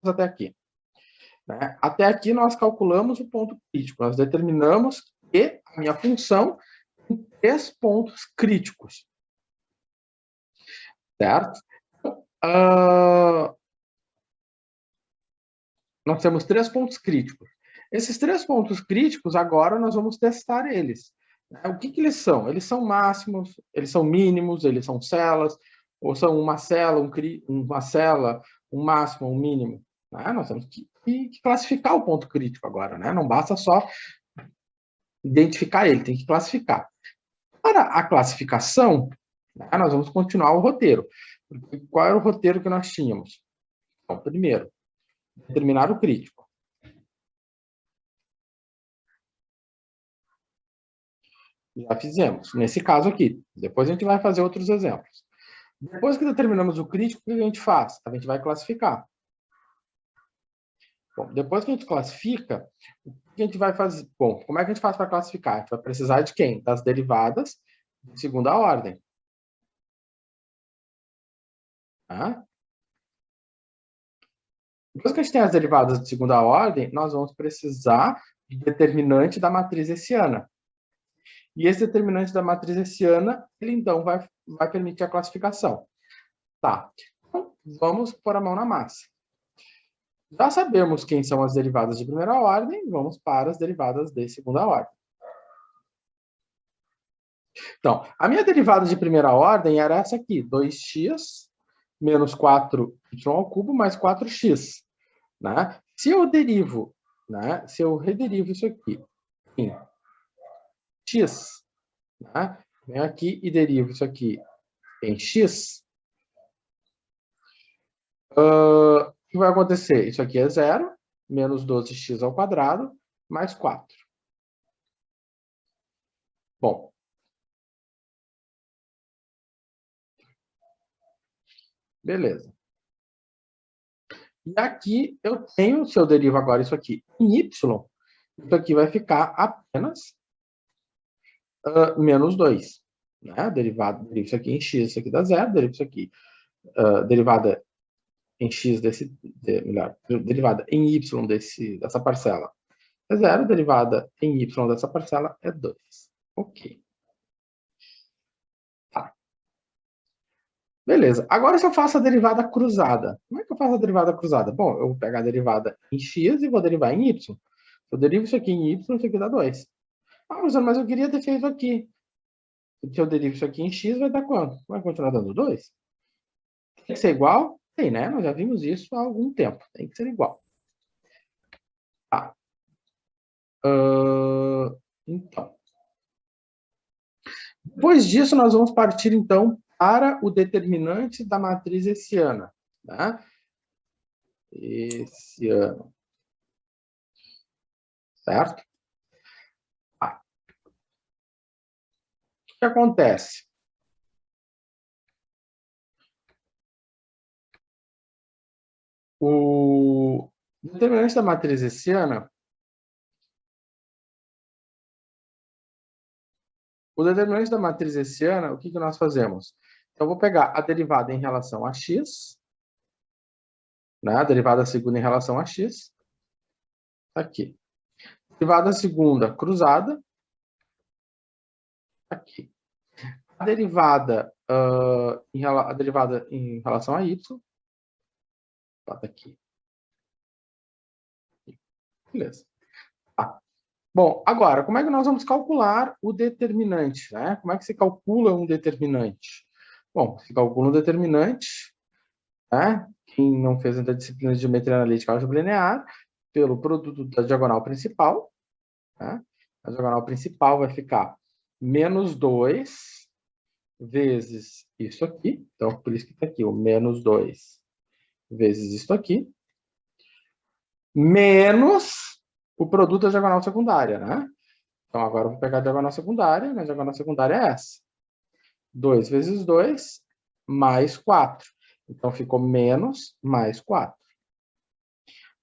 até aqui. Né? Até aqui nós calculamos o ponto crítico. Nós determinamos que a minha função tem 3 pontos críticos. Certo? Nós temos 3 pontos críticos. Esses 3 pontos críticos, agora nós vamos testar eles. O que eles são? Eles são máximos, eles são mínimos, eles são celas, ou são uma cela, um máximo, um mínimo. Nós temos que classificar o ponto crítico agora. Não basta só identificar ele, tem que classificar. Para a classificação, nós vamos continuar o roteiro. Qual era o roteiro que nós tínhamos? Então, primeiro, determinar o crítico. Já fizemos, nesse caso aqui. Depois a gente vai fazer outros exemplos. Depois que determinamos o crítico, o que a gente faz? A gente vai classificar. Bom, depois que a gente classifica, o que a gente vai fazer? Bom, como é que a gente faz para classificar? A gente vai precisar de quem? Das derivadas de segunda ordem. Depois que a gente tem as derivadas de segunda ordem, nós vamos precisar do determinante da matriz hessiana. E esse determinante da matriz hessiana, ele então vai permitir a classificação. Tá, então, vamos pôr a mão na massa. Já sabemos quem são as derivadas de primeira ordem, vamos para as derivadas de segunda ordem. Então, a minha derivada de primeira ordem era essa aqui, 2x menos 4y ao cubo mais 4x. Né? Se eu rederivo isso aqui em x, né? Venho aqui e derivo isso aqui em x, o que vai acontecer? Isso aqui é 0, menos 12x ao quadrado, mais 4. Bom. Beleza. E aqui eu tenho, se eu derivo agora isso aqui em y, isso aqui vai ficar apenas menos 2. Né? Derivo isso aqui em x, isso aqui dá 0, derivo isso aqui, derivada em x derivada em y dessa parcela é 0, derivada em y dessa parcela é 2. Ok. Tá. Beleza. Agora, se eu faço a derivada cruzada, como é que eu faço a derivada cruzada? Bom, eu vou pegar a derivada em x e vou derivar em y. Se eu derivo isso aqui em y, isso aqui dá 2. Professor, mas eu queria ter feito aqui. Se eu derivo isso aqui em x, vai dar quanto? Vai continuar dando 2? Tem que ser igual? Tem, né? Nós já vimos isso há algum tempo. Tem que ser igual. Tá. Então. Depois disso, nós vamos partir, então, para o determinante da matriz hessiana. Tá? Hessiano. Certo? Ah. O que acontece? O determinante da matriz hessiana, o que nós fazemos? Então, eu vou pegar a derivada em relação a x, né? A derivada segunda em relação a x, aqui. Derivada segunda cruzada, aqui. A derivada em relação a y, bota aqui. Beleza. Tá. Bom, agora, como é que nós vamos calcular o determinante? Né? Como é que se calcula um determinante? Bom, se calcula um determinante, né? Quem não fez ainda a disciplina de geometria analítica álgebra linear, pelo produto da diagonal principal. Né? A diagonal principal vai ficar menos 2 vezes isso aqui. Então, por isso que está aqui, o menos 2 vezes isso aqui. Menos o produto da diagonal secundária, né? Então, agora eu vou pegar a diagonal secundária. A diagonal secundária é essa. 2 vezes 2, mais 4. Então, ficou menos mais 4.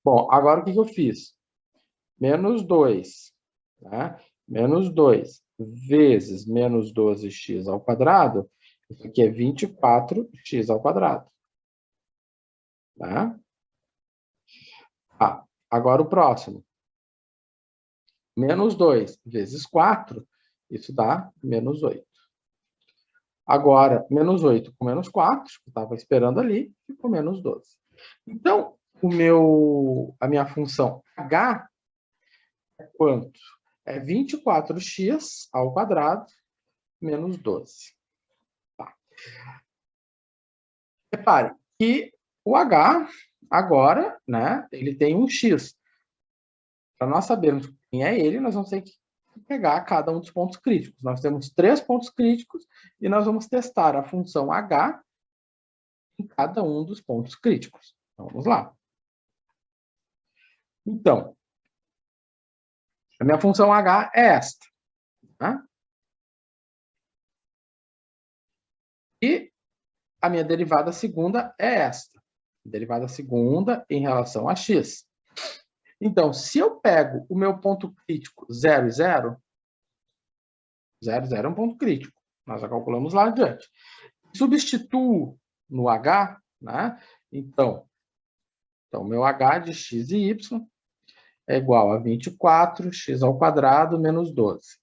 Bom, agora o que eu fiz? Menos 2. Né? Menos 2 vezes menos 12x ao quadrado. Isso aqui é 24x ao quadrado. Tá? Ah, agora o próximo. Menos 2 vezes 4, isso dá menos 8. Agora, menos 8 com menos 4, que eu estava esperando ali, ficou menos 12. Então, a minha função h é quanto? É 24x ao quadrado menos 12. Tá. Repare que o h, agora, né, ele tem um x. Para nós sabermos quem é ele, nós vamos ter que pegar cada um dos pontos críticos. Nós temos 3 pontos críticos e nós vamos testar a função h em cada um dos pontos críticos. Então, vamos lá. Então, a minha função h é esta. Tá? E a minha derivada segunda é esta. Derivada segunda em relação a x. Então, se eu pego o meu ponto crítico 0 e 0, 0, 0 é um ponto crítico. Nós já calculamos lá adiante. Substituo no h, né? Então, meu h de x e y é igual a 24x ao quadrado menos 12.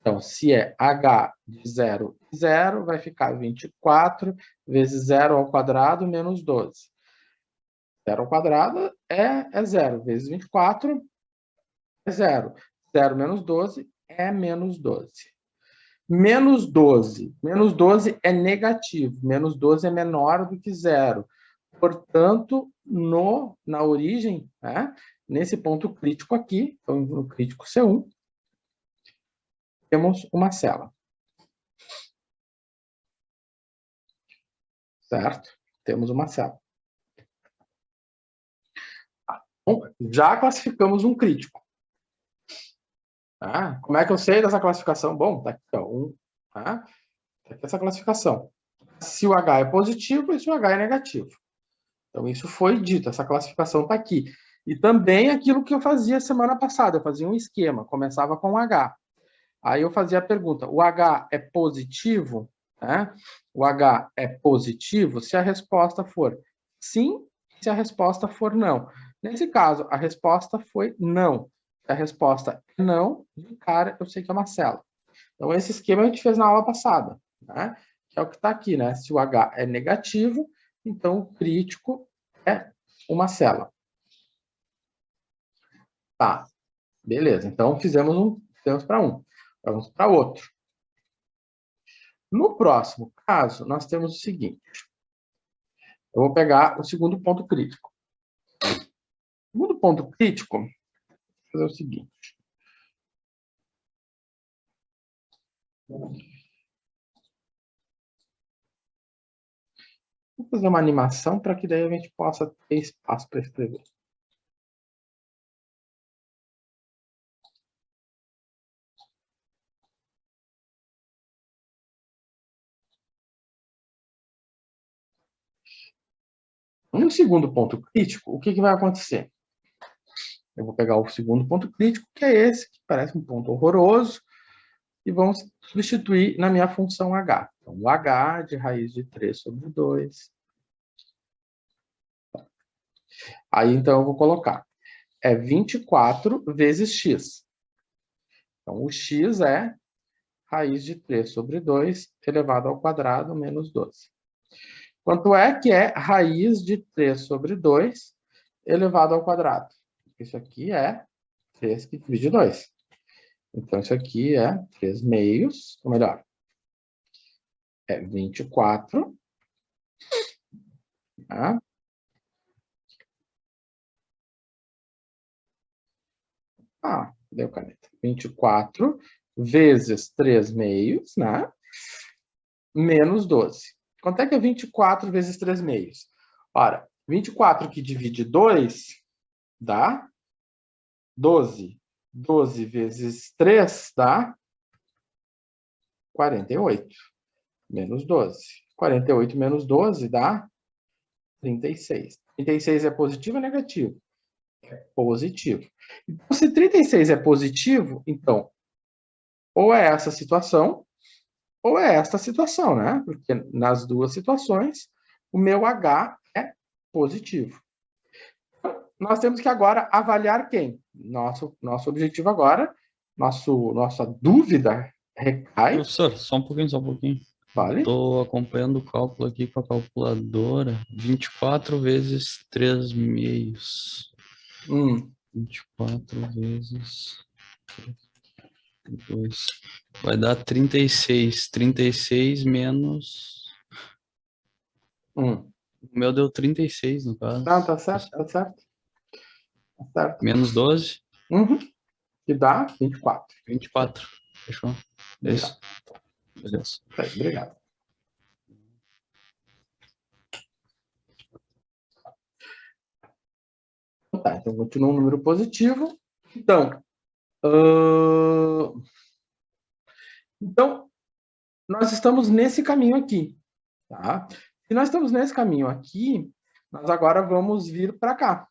Então, se é h de 0 e 0, vai ficar 24 vezes 0 ao quadrado menos 12. 0 ao quadrado é 0, vezes 24 é 0. 0 menos 12 é menos 12. Menos 12 é negativo, menos 12 é menor do que 0. Portanto, na origem, né, nesse ponto crítico aqui, então no crítico C1, temos uma célula. Certo? Temos uma célula. Bom, já classificamos um crítico. Tá? Como é que eu sei dessa classificação? Bom, tá aqui, ó, tá? Tá aqui essa classificação. Se o H é positivo e se o H é negativo. Então, isso foi dito, essa classificação está aqui. E também aquilo que eu fazia semana passada, eu fazia um esquema, começava com H. Aí eu fazia a pergunta, o H é positivo? Né? O H é positivo se a resposta for sim, se a resposta for não. Nesse caso, a resposta foi não. Se a resposta é não, de cara, eu sei que é uma célula. Então, esse esquema a gente fez na aula passada, né? Que é o que está aqui, né? Se o H é negativo, então o crítico é uma célula. Tá, beleza. Então, fizemos para um. Vamos para outro. No próximo caso, nós temos o seguinte. Eu vou pegar o segundo ponto crítico. O segundo ponto crítico, vou fazer o seguinte. Vou fazer uma animação para que daí a gente possa ter espaço para escrever. No segundo ponto crítico, o que vai acontecer? Eu vou pegar o segundo ponto crítico, que é esse, que parece um ponto horroroso, e vamos substituir na minha função h. Então, o h de raiz de 3 sobre 2. Aí, então, eu vou colocar. É 24 vezes x. Então, o x é raiz de 3 sobre 2 elevado ao quadrado menos 12. Quanto é que é raiz de 3 sobre 2 elevado ao quadrado? Isso aqui é 3 que divide 2. Então, isso aqui é 3 meios, ou melhor, é 24. Tá? Deu caneta. 24 vezes 3 meios, né? Menos 12. Quanto é que é 24 vezes 3 meios? Ora, 24 que divide 2 dá 12. 12 vezes 3 dá 48. Menos 12. 48 menos 12 dá 36. 36 é positivo ou negativo? É positivo. Então, se 36 é positivo, então, ou é essa situação, ou é esta situação, né? Porque nas duas situações, o meu H é positivo. nós temos que agora avaliar quem? Nosso objetivo agora, nossa dúvida recai. Professor, só um pouquinho, só um pouquinho. Vale? Estou acompanhando o cálculo aqui com a calculadora. 24 vezes 3 meios. 24 vezes 2. Vai dar 36. 36 menos... O meu deu 36, no caso. Não, tá certo, tá certo. Tá certo. Menos 12. Que dá 24. 24. Fechou? É isso? Beleza. Tá, obrigado. Tá, então continua um número positivo. Então, nós estamos nesse caminho aqui, tá? Se nós estamos nesse caminho aqui, nós agora vamos vir para cá.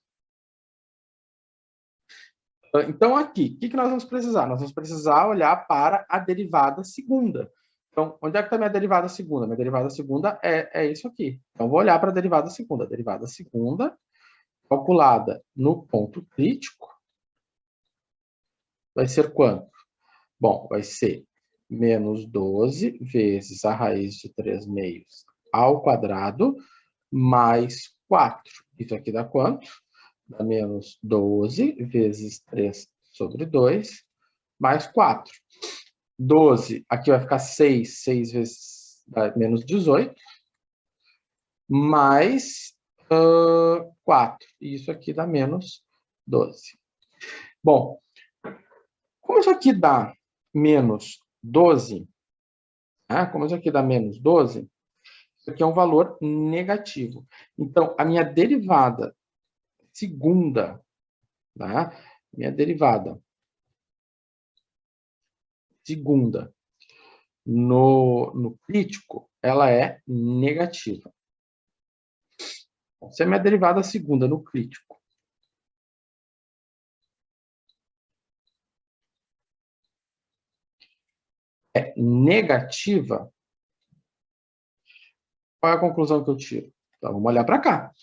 Então, aqui, o que nós vamos precisar? Nós vamos precisar olhar para a derivada segunda. Então, onde é que está minha derivada segunda? Minha derivada segunda é isso aqui. Então, vou olhar para a derivada segunda. A derivada segunda, calculada no ponto crítico, vai ser quanto? Bom, vai ser menos 12 vezes a raiz de 3 meios ao quadrado, mais 4. Isso aqui dá quanto? Dá menos 12 vezes 3 sobre 2, mais 4. 12, aqui vai ficar 6, 6 vezes dá menos 18, mais 4. E isso aqui dá menos 12. Bom, como isso aqui dá menos 12, como isso aqui dá menos 12, isso aqui é um valor negativo. Então, a minha derivada segunda, tá? Minha derivada segunda no crítico, ela é negativa. Se a minha derivada segunda no crítico é negativa, qual é a conclusão que eu tiro? Então, vamos olhar para cá.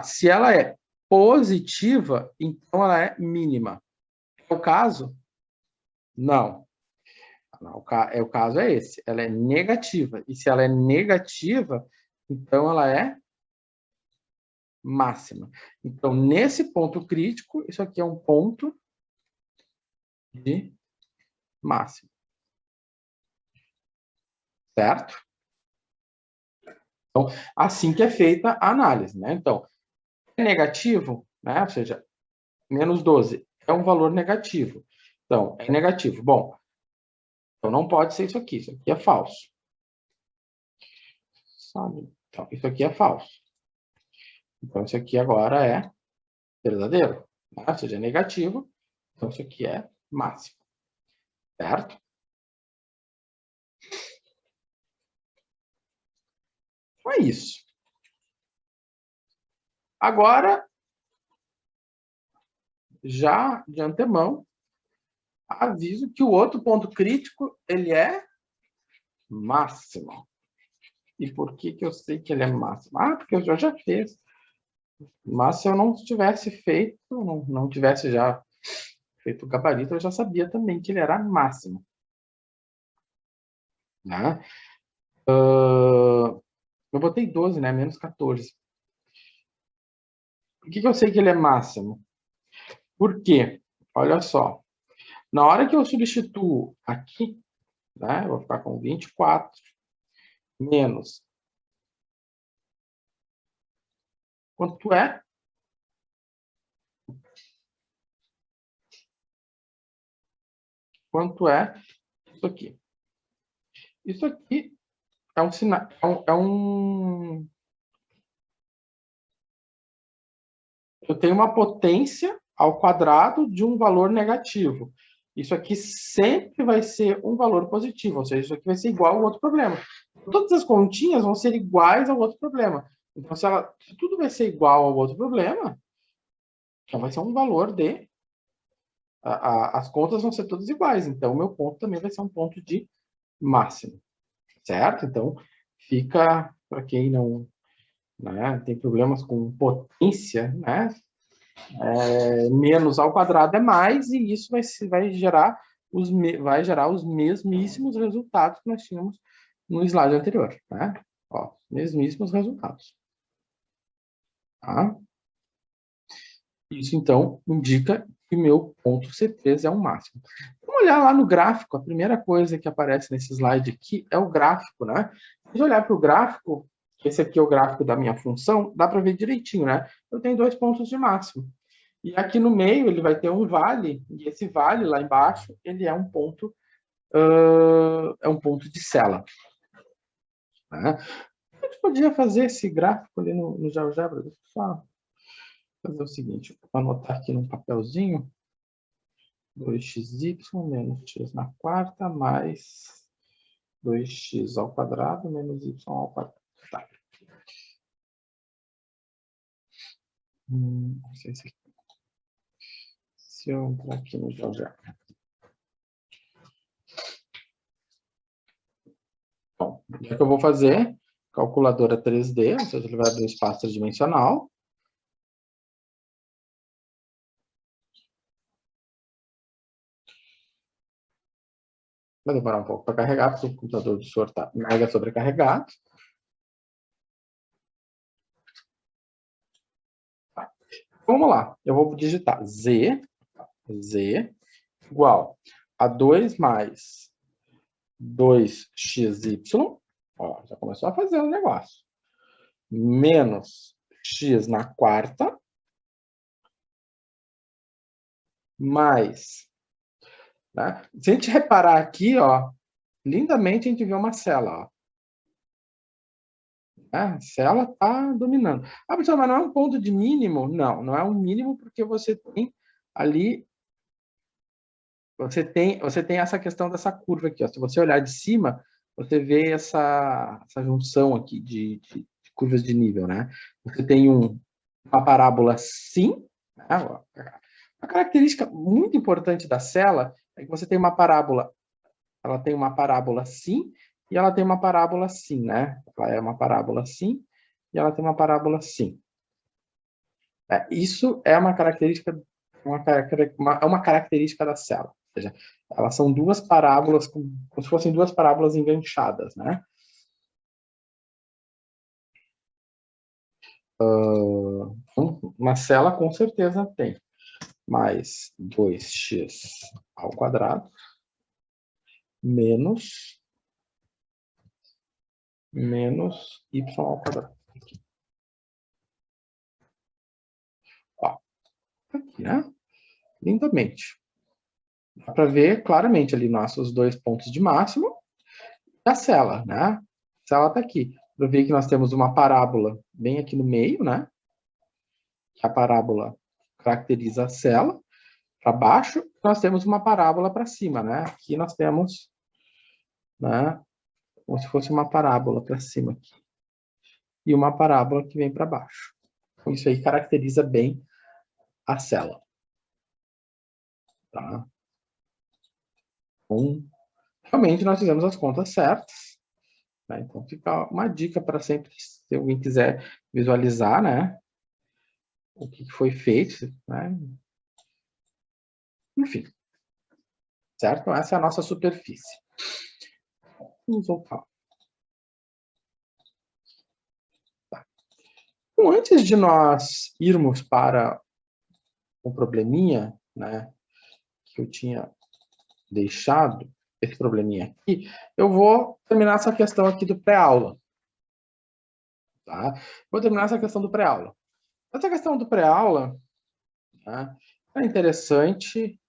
Se ela é positiva, então ela é mínima. É o caso? Não. O caso é esse. Ela é negativa. E se ela é negativa, então ela é máxima. Então, nesse ponto crítico, isso aqui é um ponto de máximo. Certo? Então, assim que é feita a análise, né? Então, é negativo, né? Ou seja, menos 12 é um valor negativo. Então, é negativo. Bom, então não pode ser isso aqui. Isso aqui é falso. Sabe? Então, isso aqui é falso. Então, isso aqui agora é verdadeiro. Né? Ou seja, é negativo. Então, isso aqui é máximo. Certo? Então, é isso. Agora, já de antemão, aviso que o outro ponto crítico, ele é máximo. E por que eu sei que ele é máximo? Porque eu já fiz. Mas se eu não tivesse feito, não tivesse já feito o gabarito, eu já sabia também que ele era máximo. Né? Eu botei 12, né? Menos 14. Por que eu sei que ele é máximo? Por quê? Olha só. Na hora que eu substituo aqui, né? Eu vou ficar com 24 menos. Quanto é? Quanto é isso aqui? Isso aqui é um sinal, eu tenho uma potência ao quadrado de um valor negativo. Isso aqui sempre vai ser um valor positivo, ou seja, isso aqui vai ser igual ao outro problema. Todas as continhas vão ser iguais ao outro problema. Então, se tudo vai ser igual ao outro problema, então vai ser um valor de... as contas vão ser todas iguais. Então, o meu ponto também vai ser um ponto de máximo. Certo? Então, fica, para quem não tem problemas com potência, né? Menos ao quadrado é mais, e isso vai gerar os mesmíssimos resultados que nós tínhamos no slide anterior, né? Ó, mesmíssimos resultados. Tá? Isso, então, indica que meu ponto C3 é o máximo. Vamos olhar lá no gráfico. A primeira coisa que aparece nesse slide aqui é o gráfico, né? Se eu olhar para o gráfico, esse aqui é o gráfico da minha função, dá para ver direitinho, né? Eu tenho 2 pontos de máximo. E aqui no meio ele vai ter um vale, e esse vale lá embaixo, ele é um ponto de Cella. Né? A gente podia fazer esse gráfico ali no GeoGebra. Deixa eu só fazer o seguinte, vou anotar aqui num papelzinho. 2xy menos x na quarta mais 2x ao quadrado menos y ao quadrado. Tá. Não sei se... Se eu entrar aqui no GeoGebra. Bom, o que eu vou fazer? Calculadora 3D, ou seja, ele vai abrir o espaço tridimensional. Vai demorar um pouco para carregar, porque o computador do senhor está mega sobrecarregado. Tá. Vamos lá, eu vou digitar z igual a 2 mais 2xy, ó, já começou a fazer o negócio, menos x na quarta, mais, né? Se a gente reparar aqui, ó, lindamente a gente vê uma cela, ó. A cela está dominando. Ah, pessoal, mas não é um ponto de mínimo? Não, não é um mínimo porque você tem ali, você tem essa questão dessa curva aqui, ó. Se você olhar de cima, você vê essa junção aqui de curvas de nível, né? Você tem uma parábola assim, né? A característica muito importante da cela é que você tem uma parábola, ela tem uma parábola assim e ela tem uma parábola assim, né? Ela é uma parábola assim e ela tem uma parábola assim. Isso é uma característica, uma característica da cela. Ou seja, elas são duas parábolas, como se fossem duas parábolas enganchadas, né? Uma cela com certeza tem mais 2x ao quadrado menos y ao quadrado. Ó, aqui, né? Lindamente. Dá para ver claramente ali nossos 2 pontos de máximo e a cela, né? A cela está aqui. Para ver que nós temos uma parábola bem aqui no meio, né? A parábola caracteriza a cela. Para baixo, nós temos uma parábola para cima, né? Aqui nós temos, né, como se fosse uma parábola para cima aqui. E uma parábola que vem para baixo. Então, isso aí caracteriza bem a cela. Tá? Então, realmente nós fizemos as contas certas. Né? Então, fica uma dica para sempre, se alguém quiser visualizar, né, o que foi feito, né? Enfim. Certo? Então, essa é a nossa superfície. Vamos voltar. Tá. Então, antes de nós irmos para um probleminha, né, que eu tinha deixado, esse probleminha aqui, eu vou terminar essa questão aqui do pré-aula. Tá? Vou terminar essa questão do pré-aula. Essa questão do pré-aula, tá, é interessante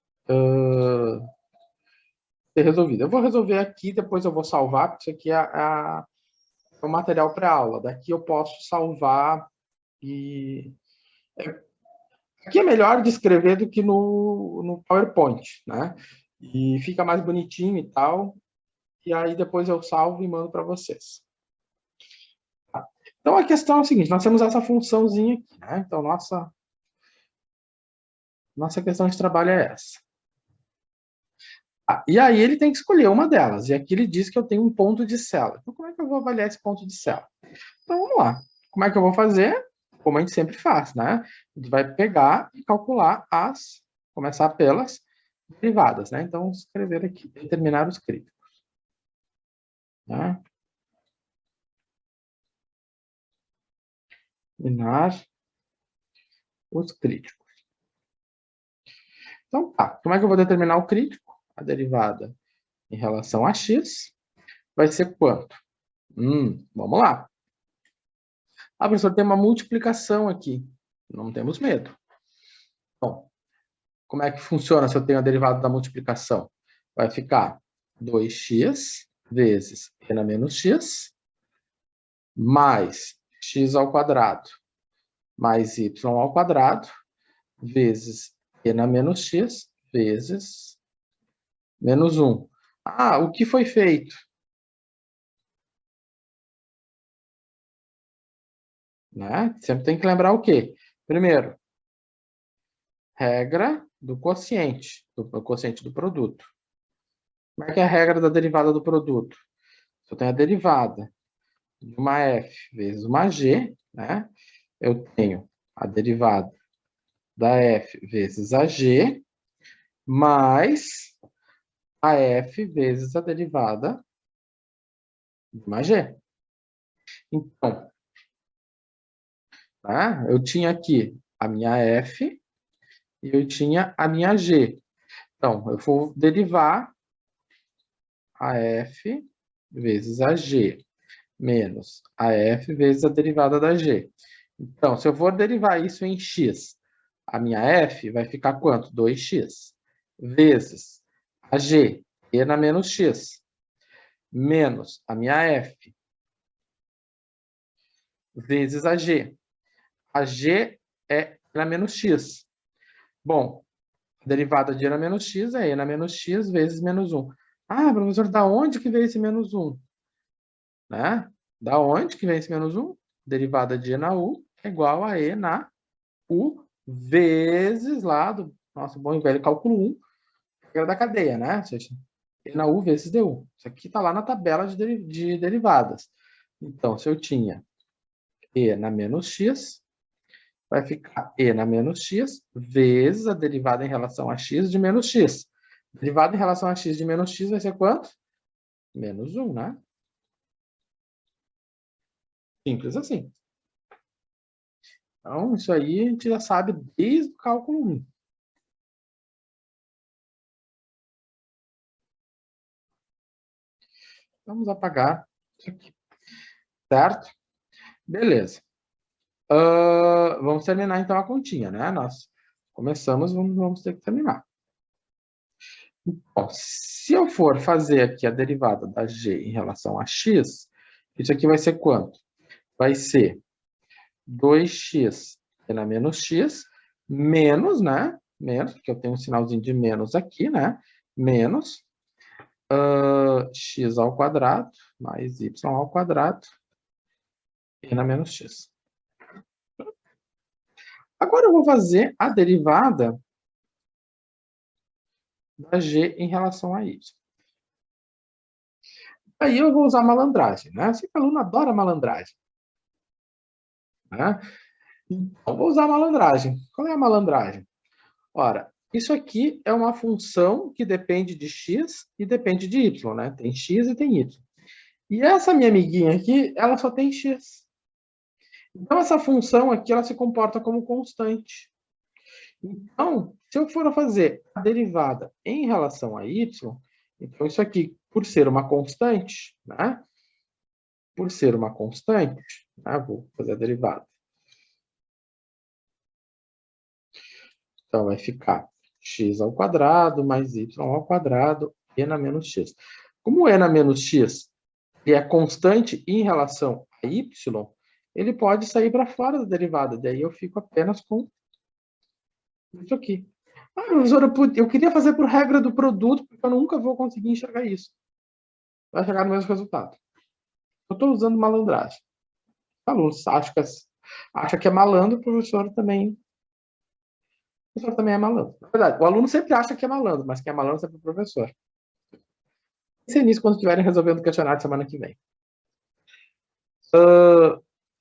ser resolvida. Eu vou resolver aqui, depois eu vou salvar, porque isso aqui é o material pré-aula. Daqui eu posso salvar e... Aqui é melhor de escrever do que no PowerPoint, né? E fica mais bonitinho e tal. E aí depois eu salvo e mando para vocês. Tá? Então a questão é o seguinte, nós temos essa funçãozinha aqui, né? Então nossa questão de trabalho é essa. E aí ele tem que escolher uma delas. E aqui ele diz que eu tenho um ponto de cela. Então como é que eu vou avaliar esse ponto de cela? Então vamos lá. Como é que eu vou fazer? como a gente sempre faz, né? A gente vai pegar e calcular começar pelas derivadas, né? Então, vamos escrever aqui, determinar os críticos. Tá? Determinar os críticos. Então, tá. Como é que eu vou determinar o crítico? A derivada em relação a x vai ser quanto? Vamos lá. Ah, professor, tem uma multiplicação aqui. Não temos medo. Bom, como é que funciona se eu tenho a derivada da multiplicação? Vai ficar 2x vezes n menos x, mais x ao quadrado, mais y ao quadrado, vezes n menos x, vezes menos 1. Ah, o que foi feito? Né? Sempre tem que lembrar o quê? Primeiro, regra do quociente do produto. Como é que é a regra da derivada do produto? Se eu tenho a derivada de uma f vezes uma g, né? Eu tenho a derivada da f vezes a g, mais a f vezes a derivada de uma g. Então, né? Eu tinha aqui a minha f e eu tinha a minha g. Então, eu vou derivar a f vezes a g menos a f vezes a derivada da g. Então, se eu for derivar isso em x, a minha f vai ficar quanto? 2x vezes a g, e na menos x, menos a minha f vezes a g. A g é e na menos x. Bom, a derivada de e na menos x é e na menos x vezes menos 1. Ah, professor, da onde que veio esse menos 1? Né? Da onde que vem esse menos 1? Derivada de e na u é igual a e na u vezes lá do nosso bom e velho cálculo 1, regra da cadeia, né? Ou seja, e na u vezes du. Isso aqui está lá na tabela de derivadas. Então, se eu tinha e na menos x, vai ficar e na menos x vezes a derivada em relação a x de menos x. Derivada em relação a x de menos x vai ser quanto? Menos 1, né? Simples assim. Então, isso aí a gente já sabe desde o cálculo 1. Vamos apagar isso aqui, certo? Beleza. Vamos terminar, então, a continha, né? Nós começamos, vamos ter que terminar. Bom, se eu for fazer aqui a derivada da g em relação a x, isso aqui vai ser quanto? Vai ser 2x na menos x, menos, né? Menos, porque eu tenho um sinalzinho de menos aqui, né? Menos x ao quadrado, mais y ao quadrado, e na menos x. Agora eu vou fazer a derivada da g em relação a y. Aí eu vou usar malandragem, né? Eu sei que aluno adora malandragem. Né? Então, vou usar malandragem. Qual é a malandragem? Ora, isso aqui é uma função que depende de x e depende de y, né? Tem x e tem y. E essa minha amiguinha aqui, ela só tem x. Então, essa função aqui, ela se comporta como constante. Então, se eu for fazer a derivada em relação a y, então isso aqui, por ser uma constante, né? Por ser uma constante, né? Vou fazer a derivada. Então, vai ficar x ao quadrado mais y ao quadrado, e na menos x. Como e na menos x é constante em relação a y, ele pode sair para fora da derivada. Daí eu fico apenas com isso aqui. Ah, professora, eu queria fazer por regra do produto, porque eu nunca vou conseguir enxergar isso. Vai chegar no mesmo resultado. Eu estou usando malandragem. O aluno acha que é malandro, o professor também é malandro. Na verdade, o aluno sempre acha que é malandro, mas quem é malandro sempre é o professor. Pense nisso quando estiverem resolvendo o questionário semana que vem.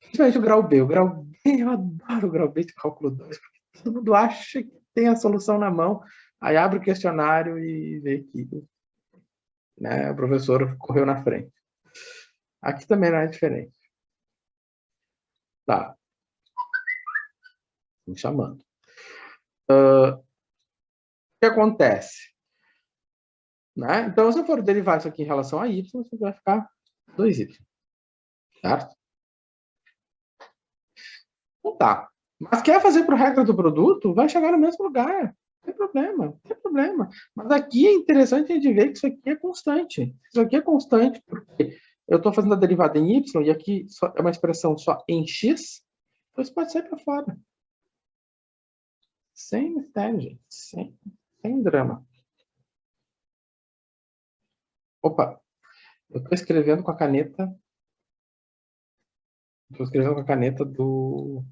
Principalmente o grau B. O grau Eu adoro o grau-base de cálculo 2, porque todo mundo acha que tem a solução na mão, aí abre o questionário e vê que, né, o professor correu na frente. Aqui também não é diferente. Tá. Me chamando. O que acontece? Né? Então, se eu for derivar isso aqui em relação a y, você vai ficar 2y. Certo? Então tá. Mas quer fazer por regra do produto, vai chegar no mesmo lugar. Não tem problema, não tem problema. Mas aqui é interessante a gente ver que isso aqui é constante. Isso aqui é constante porque eu estou fazendo a derivada em y e aqui é uma expressão só em x, então isso pode sair para fora. Sem mistério, gente. Sem drama. Opa, eu estou escrevendo com a caneta. Estou escrevendo com a caneta do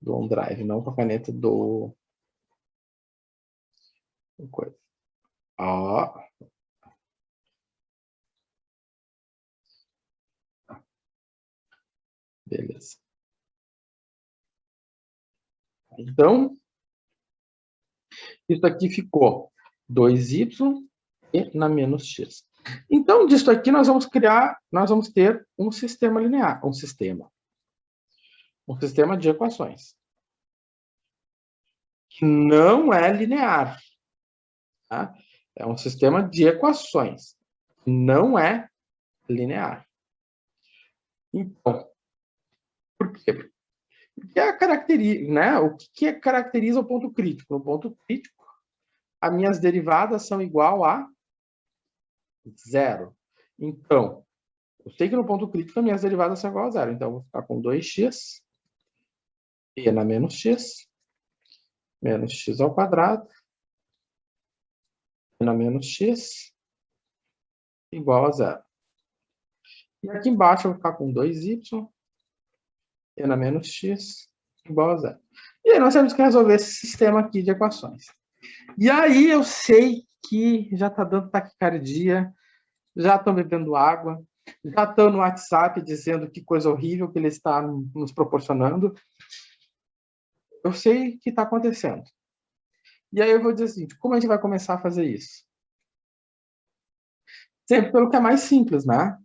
OneDrive, não com a caneta do coisa. Ó. Beleza. Então, isso aqui ficou 2y e na menos x. Então, disso aqui nós vamos ter um sistema linear, um sistema de equações que não é linear, tá? É um sistema de equações que não é linear. Então, por quê? Porque né? O que caracteriza o ponto crítico? No ponto crítico, as minhas derivadas são igual a 0. Então, eu sei que no ponto crítico as minhas derivadas são igual a 0. Então, eu vou ficar com 2x e na menos x ao quadrado e na menos x igual a 0. E aqui embaixo eu vou ficar com 2y e na menos x igual a 0. E aí nós temos que resolver esse sistema aqui de equações. E aí eu sei que já está dando taquicardia, já estão bebendo água, já estão no WhatsApp dizendo que coisa horrível que ele está nos proporcionando. Eu sei o que está acontecendo. E aí eu vou dizer assim, como a gente vai começar a fazer isso? Sempre pelo que é mais simples, né?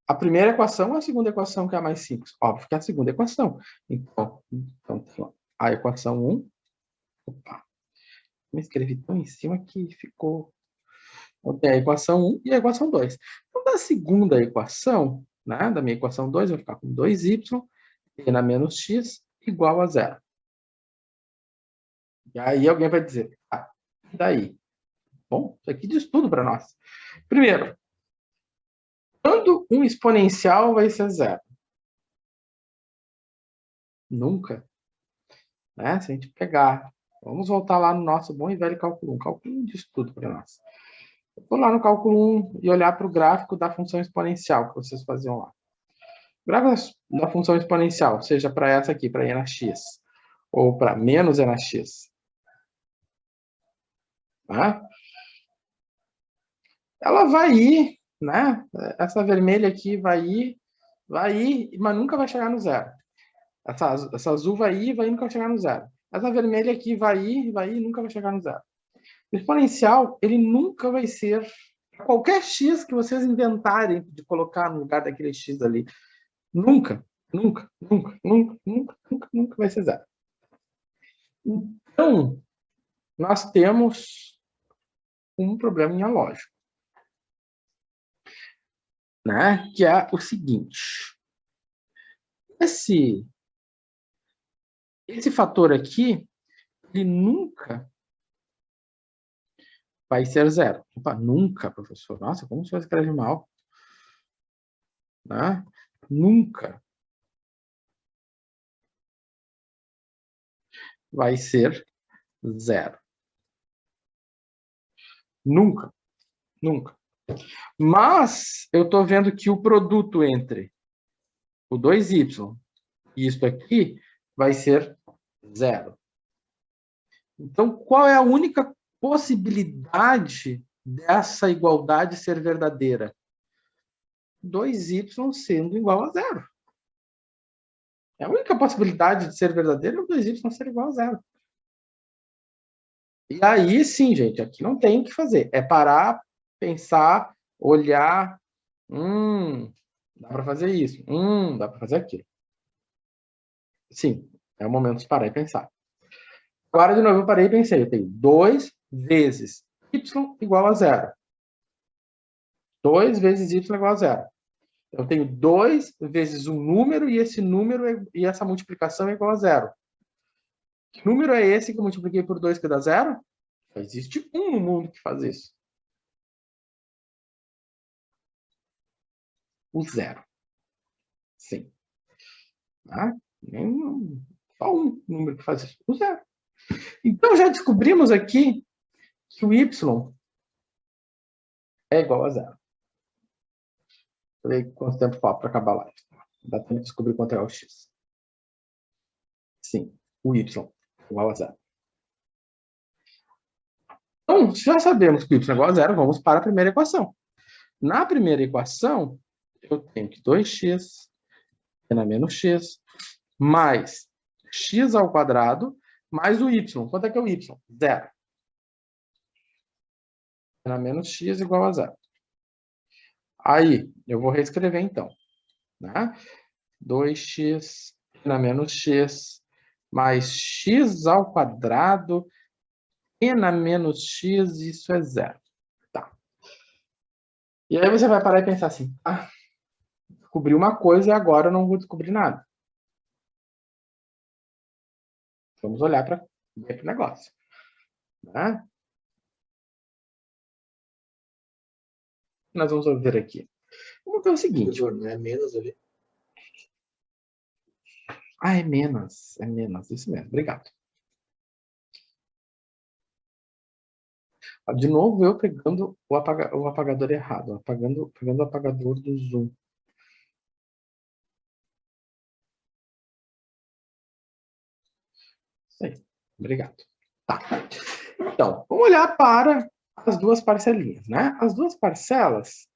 A primeira equação ou a segunda equação que é a mais simples? Óbvio que é a segunda equação. Então a equação 1... Opa, me escrevi tão em cima que ficou... Tem a equação 1 e a equação 2. Então, da segunda equação, né, da minha equação 2, eu vou ficar com 2y e na menos x igual a 0. E aí alguém vai dizer, ah, e daí? Bom, isso aqui diz tudo para nós. Primeiro, quando um exponencial vai ser 0? Nunca. Né? Se a gente pegar... Vamos voltar lá no nosso bom e velho cálculo 1. Cálculo 1 diz tudo para nós. Eu vou lá no cálculo 1 e olhar para o gráfico da função exponencial que vocês faziam lá. O gráfico da função exponencial, seja para essa aqui, para e na x, ou para menos e na x. Tá? Ela vai ir, né? Essa vermelha aqui vai ir, mas nunca vai chegar no 0. Essa azul vai ir e nunca vai chegar no 0. Essa vermelha aqui vai ir e nunca vai chegar no 0. O exponencial, ele nunca vai ser... Qualquer x que vocês inventarem de colocar no lugar daquele x ali, nunca vai ser 0. Então, nós temos um probleminha lógico, né? Que é o seguinte. Esse fator aqui, ele nunca vai ser 0. Opa, nunca, professor. Nossa, como você escreve mal? Né? Nunca vai ser 0. Nunca. Mas eu estou vendo que o produto entre o 2y e isso aqui vai ser 0. Então, qual é a única possibilidade dessa igualdade ser verdadeira? 2y sendo igual a 0. A única possibilidade de ser verdadeiro é o 2y ser igual a zero. E aí, sim, gente, aqui não tem o que fazer. É parar, pensar, olhar. Dá para fazer isso. Dá para fazer aquilo. Sim, é o momento de parar e pensar. Agora, de novo, eu parei e pensei. Eu tenho 2 vezes y igual a zero. 2 vezes y igual a zero. Eu tenho 2 vezes um número e esse número e essa multiplicação é igual a zero. Que número é esse que eu multipliquei por 2 que dá zero? Só existe um no mundo que faz isso. O zero. Sim. Tá? Só um número que faz isso. O zero. Então, já descobrimos aqui que o y é igual a zero. Deixa eu ver quanto tempo falta para acabar a live. Dá tempo de descobrir quanto é o x. Sim, o y é igual a zero. Então, já sabemos que o y é igual a zero, vamos para a primeira equação. Na primeira equação, eu tenho que 2x na menos x mais x ao quadrado mais o y. Quanto é que é o y? Zero. Na menos x igual a zero. Aí, eu vou reescrever então. Né? 2x na menos x mais x ao quadrado e na menos x, isso é zero. Tá. E aí você vai parar e pensar assim, descobri uma coisa e agora eu não vou descobrir nada. Vamos olhar para o negócio. Né? Nós vamos ver aqui. Vamos ver o seguinte. É menos ali. É menos. É menos. Isso mesmo. Obrigado. De novo, eu pegando o apagador errado. Pegando o apagador do Zoom. Isso aí. Obrigado. Tá. Então, vamos olhar para as duas parcelinhas, né? As duas parcelas.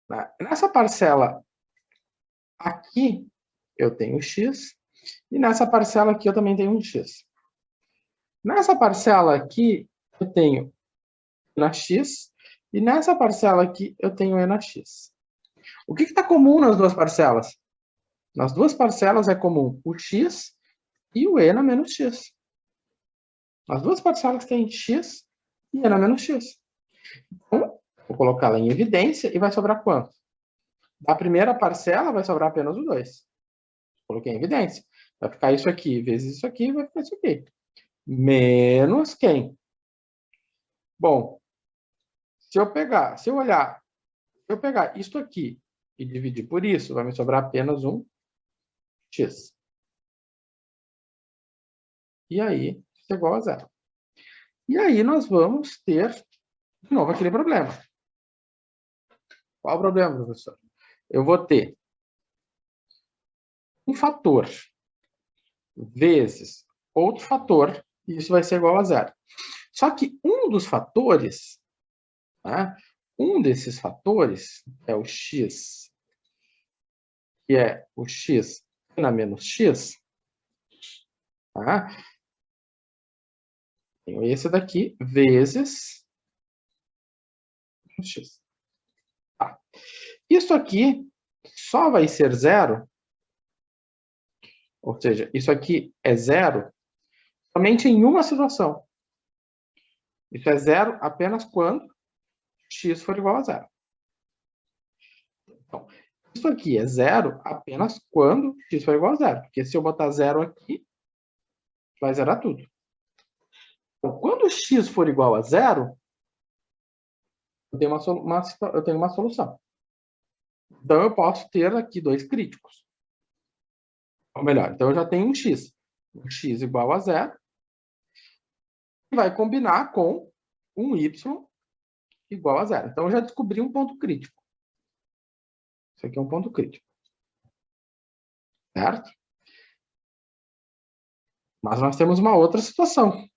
Né? Nessa parcela aqui, eu tenho x. E nessa parcela aqui, eu também tenho um x. Nessa parcela aqui, eu tenho e na x. E nessa parcela aqui, eu tenho e na x. O que está comum nas duas parcelas? Nas duas parcelas é comum o x e o e na menos x. As duas parcelas têm x e e na menos x. Então, vou colocá-la em evidência e vai sobrar quanto? Da primeira parcela vai sobrar apenas o 2. Coloquei em evidência. Vai ficar isso aqui vezes isso aqui, vai ficar isso aqui. Menos quem? Bom, se eu pegar isto aqui e dividir por isso, vai me sobrar apenas um x. E aí, isso é igual a zero. E aí nós vamos ter, de novo, aquele problema. Qual o problema, professor? Eu vou ter um fator vezes outro fator, e isso vai ser igual a zero. Só que um dos fatores, né, um desses fatores é o x, que é o x na menos x. Tá? Tenho esse daqui vezes x. Tá. Isso aqui só vai ser zero, ou seja, isso aqui é zero somente em uma situação. Isso é zero apenas quando x for igual a zero. Então, isso aqui é zero apenas quando x for igual a zero. Porque se eu botar zero aqui, vai zerar tudo. Então, quando x for igual a zero, eu tenho uma solução. Então, eu posso ter aqui dois críticos. Ou melhor, então eu já tenho um x. Um x igual a zero. E vai combinar com um y igual a zero. Então, eu já descobri um ponto crítico. Isso aqui é um ponto crítico. Certo? Mas nós temos uma outra situação.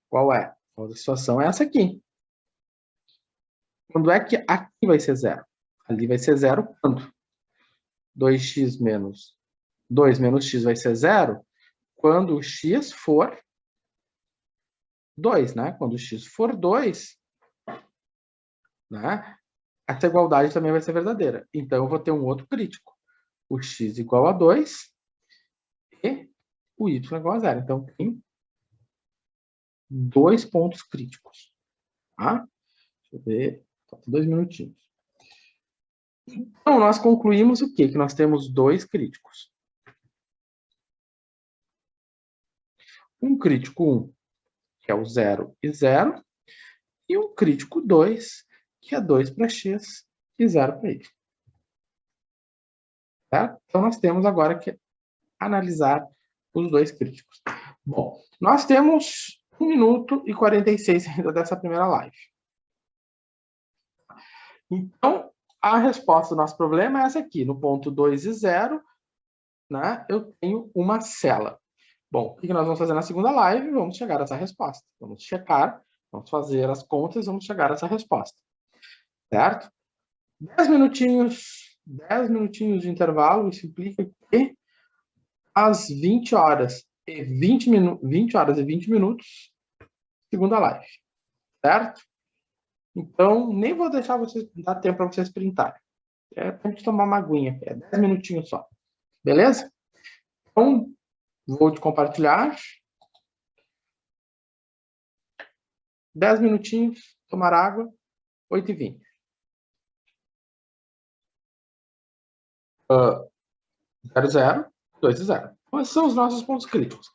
Qual é? A outra situação é essa aqui. Quando é que aqui vai ser zero? Ali vai ser zero quando? 2x menos 2 menos x vai ser 0 quando o x for 2, né? Quando o x for 2, né? Essa igualdade também vai ser verdadeira. Então, eu vou ter um outro crítico. O x igual a 2 e o y igual a 0. Então, tem 2 pontos críticos. Tá? Deixa eu ver. Falta 2 minutinhos. Então, nós concluímos o quê? Que nós temos 2 críticos. Um crítico 1, que é o 0 e 0, e um crítico 2, que é 2 para x e 0 para y. Tá? Então, nós temos agora que analisar os 2 críticos. Bom, nós temos 1 minuto e 46 ainda dessa primeira live. Então, a resposta do nosso problema é essa aqui. No ponto 2 e 0, né, eu tenho uma cela. Bom, o que nós vamos fazer na segunda live? Vamos chegar a essa resposta. Vamos checar, vamos fazer as contas e vamos chegar a essa resposta. Certo? 10 minutinhos de intervalo, isso implica que às 20 horas e 20 minutos, segunda live. Certo? Então, nem vou deixar vocês dar tempo para vocês printarem. É para a gente tomar uma aguinha, é 10 minutinhos só. Beleza? Então, vou te compartilhar. 10 minutinhos, tomar água, 8h20. 0, 0, 2 e 0. Então, esses são os nossos pontos críticos.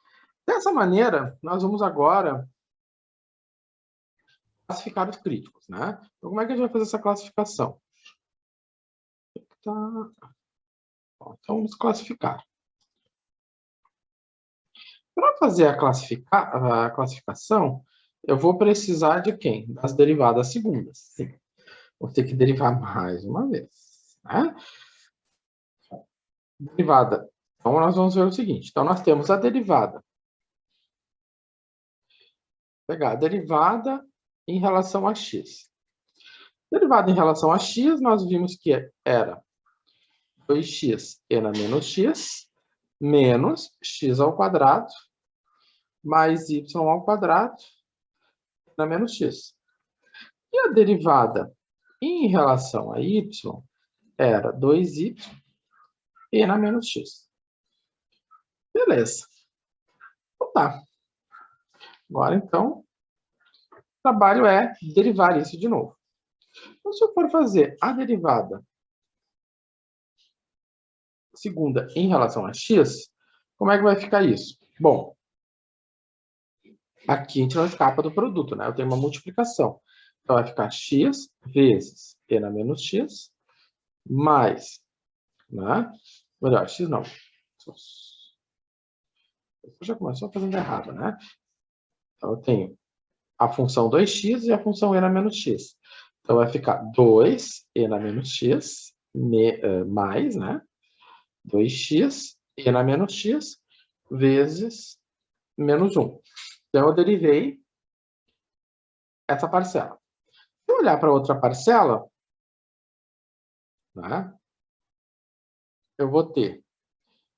Dessa maneira, nós vamos agora classificar os críticos, né? Então, como é que a gente vai fazer essa classificação? Tá. Bom, então, vamos classificar. Para fazer a classificação, eu vou precisar de quem? Das derivadas segundas. Sim. Vou ter que derivar mais uma vez. Né? Derivada. Então, nós vamos ver o seguinte. Então, nós temos a derivada. Vou pegar a derivada em relação a x. Derivada em relação a x, nós vimos que era 2x e na menos x, menos x ao quadrado, mais y ao quadrado, na menos x. E a derivada em relação a y era 2y e na menos x. Beleza. Então tá. Agora, então, o trabalho é derivar isso de novo. Então, se eu for fazer a derivada segunda em relação a x, como é que vai ficar isso? Bom, aqui a gente não escapa do produto, né? Eu tenho uma multiplicação. Então, vai ficar x vezes e na menos x, mais, né? Melhor, x não. Já começou fazendo errado, né? Então, eu tenho a função 2x e a função e na menos x. Então, vai ficar 2e na menos x, mais, né? 2x e na menos x, vezes menos 1. Então, eu derivei essa parcela. Se eu olhar para outra parcela, né? Eu vou ter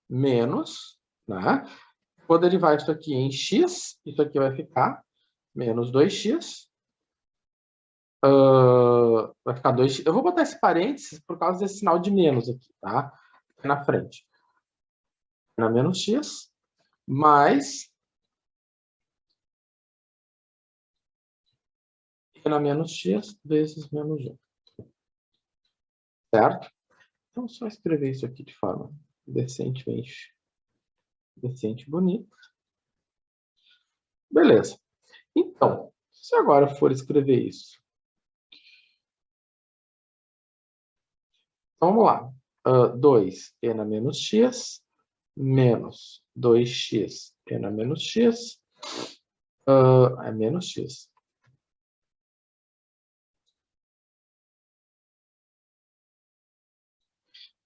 menos, né? Vou derivar isso aqui em x, isso aqui vai ficar menos 2x. Vai ficar 2x. Eu vou botar esse parênteses por causa desse sinal de menos aqui, tá? Aqui na frente. Na menos x, mais e na menos x vezes menos 1. Certo? Então, só escrever isso aqui de forma decentemente, bonita. Beleza. Então, se agora for escrever isso. Então, vamos lá. 2e na menos x, menos 2x e na menos x, é menos x.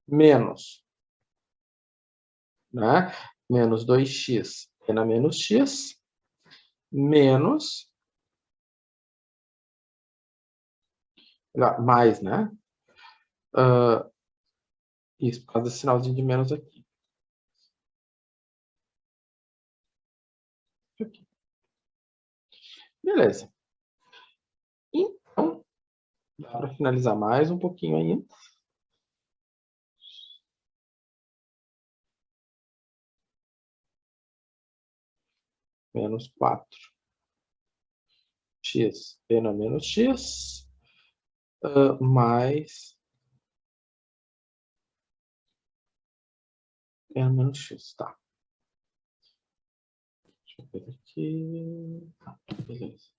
Menos, né? Menos 2x e na menos x, menos, mais, né? Isso, por causa desse sinalzinho de menos aqui. Aqui. Beleza. Então, dá para finalizar mais um pouquinho ainda. Menos 4. X, P na menos X, mais P na menos X, tá. Deixa eu ver aqui. Tá, beleza.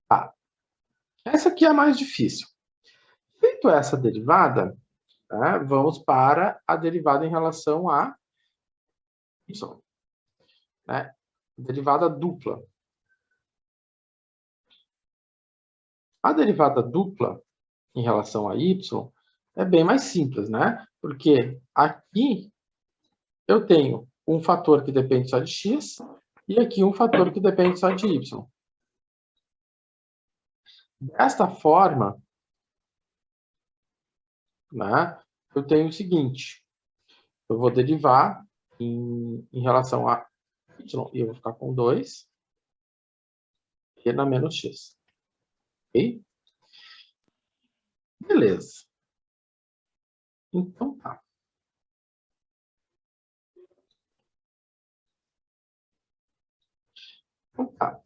Tá. Essa aqui é a mais difícil. Feito essa derivada, né, vamos para a derivada em relação a y. Né? Derivada dupla. A derivada dupla em relação a y é bem mais simples, né? Porque aqui eu tenho um fator que depende só de x e aqui um fator que depende só de y. Desta forma, né, eu tenho o seguinte, eu vou derivar em relação a y, e eu vou ficar com 2 e na menos x. Ok? Beleza. Então tá. Então tá.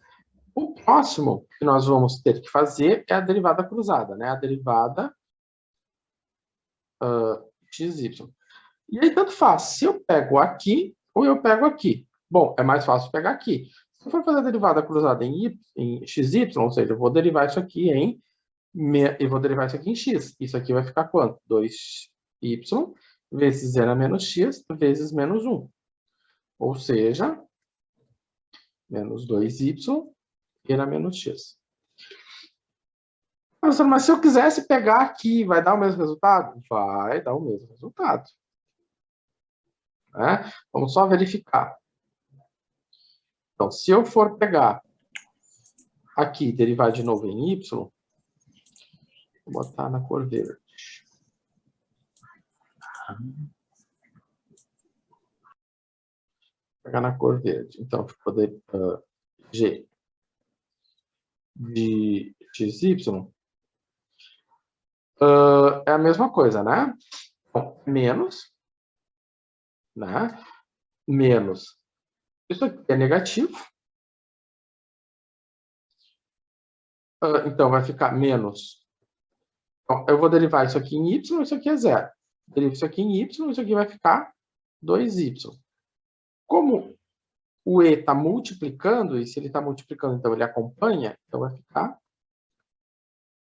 O próximo que nós vamos ter que fazer é a derivada cruzada, né? A derivada xy. E aí, tanto faz, se eu pego aqui ou eu pego aqui. Bom, é mais fácil pegar aqui. Se eu for fazer a derivada cruzada em xy, ou seja, eu vou derivar isso aqui e vou derivar isso aqui em x. Isso aqui vai ficar quanto? 2y vezes z na menos x vezes menos 1. Ou seja, menos 2y e na menos x. Mas se eu quisesse pegar aqui, vai dar o mesmo resultado? Vai dar o mesmo resultado. Né? Vamos só verificar. Então, se eu for pegar aqui, derivar de novo em y, vou botar na cor verde. Vou pegar na cor verde. Então, ficou g de xy é a mesma coisa, né? Então, menos, né? Menos. Isso aqui é negativo. Então, vai ficar menos. Então, eu vou derivar isso aqui em y, isso aqui é zero. Derivo isso aqui em y, isso aqui vai ficar 2y. Como o e está multiplicando, e se ele está multiplicando, então ele acompanha, então vai ficar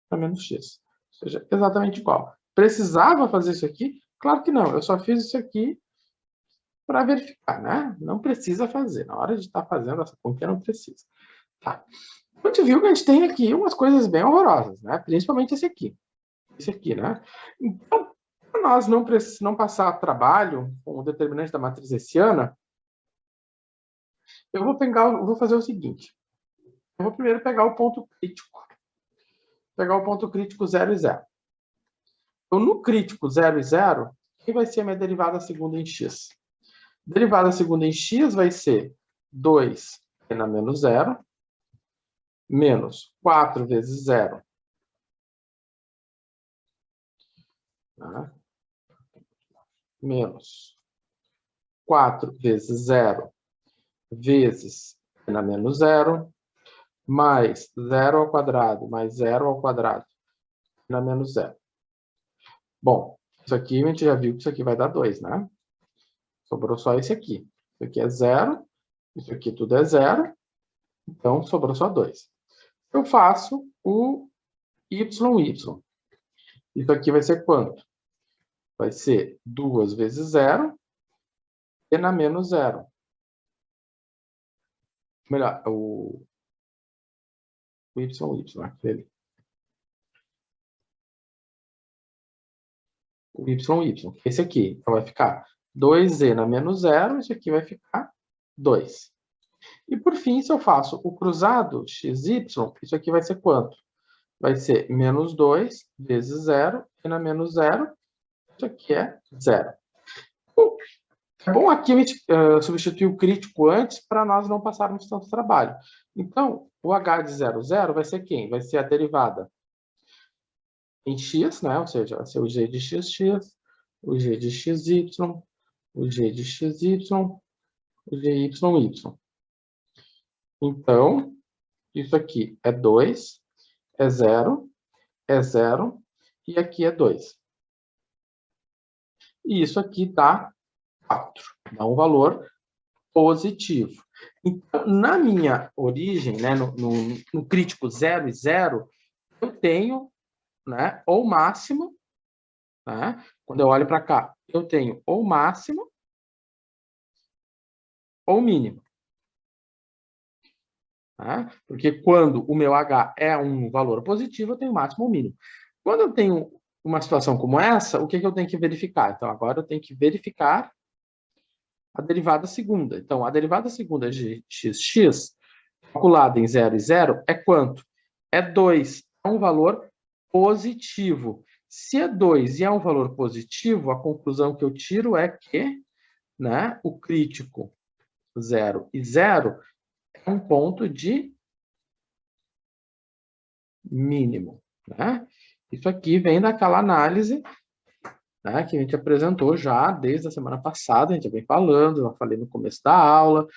para menos x. Ou seja, exatamente igual. Precisava fazer isso aqui? Claro que não. Eu só fiz isso aqui para verificar, né? Não precisa fazer. Na hora de estar fazendo essa continha, não precisa. Tá. A gente viu que a gente tem aqui umas coisas bem horrorosas, né? Principalmente esse aqui. Esse aqui, né? Então, para nós não passar trabalho com o determinante da matriz hessiana, eu vou fazer o seguinte. Eu vou primeiro pegar o ponto crítico. Pegar o ponto crítico 0 e 0. Então, no crítico 0 e 0, quem vai ser a minha derivada segunda em x? Derivada segunda em x vai ser 2 na menos 0, menos 4 vezes 0. Tá? Menos 4 vezes 0 vezes na menos 0, mais 0 ao quadrado, mais 0 ao quadrado, na menos 0. Bom, isso aqui a gente já viu que isso aqui vai dar 2, né? Sobrou só esse aqui. Isso aqui é 0, isso aqui tudo é 0, então sobrou só 2. Eu faço o y. Isso aqui vai ser quanto? Vai ser 2 vezes 0 e na menos 0. Melhor, o y, aquele. O y. Esse aqui. Então, vai ficar 2z na menos 0, isso aqui vai ficar 2. E, por fim, se eu faço o cruzado xy, isso aqui vai ser quanto? Vai ser menos 2 vezes 0, e na menos 0, Isso aqui é 0. É bom aqui a gente substituir o crítico antes para nós não passarmos tanto trabalho. Então, o h de 0, 0 vai ser quem? Vai ser a derivada em x, né? Ou seja, vai ser o g de xx, o g de xy, o g de xy, o gy. Então, isso aqui é 2, é 0, e aqui é 2. E isso aqui dá 4, dá um valor positivo. Então, na minha origem, né, no crítico 0 e 0, eu tenho, né, ou máximo, né, quando eu olho para cá, eu tenho ou máximo ou mínimo. Né? Porque quando o meu H é um valor positivo, eu tenho máximo ou mínimo. Quando eu tenho uma situação como essa, o que eu tenho que verificar? Então, agora eu tenho que verificar a derivada segunda. Então, a derivada segunda de xx, calculada em 0 e 0, é quanto? É 2. É um valor positivo. Se é 2 e é um valor positivo, a conclusão que eu tiro é que, né, o crítico 0 e 0 é um ponto de mínimo. Né? Isso aqui vem daquela análise, né, que a gente apresentou já desde a semana passada, a gente já vem falando, eu falei no começo da aula.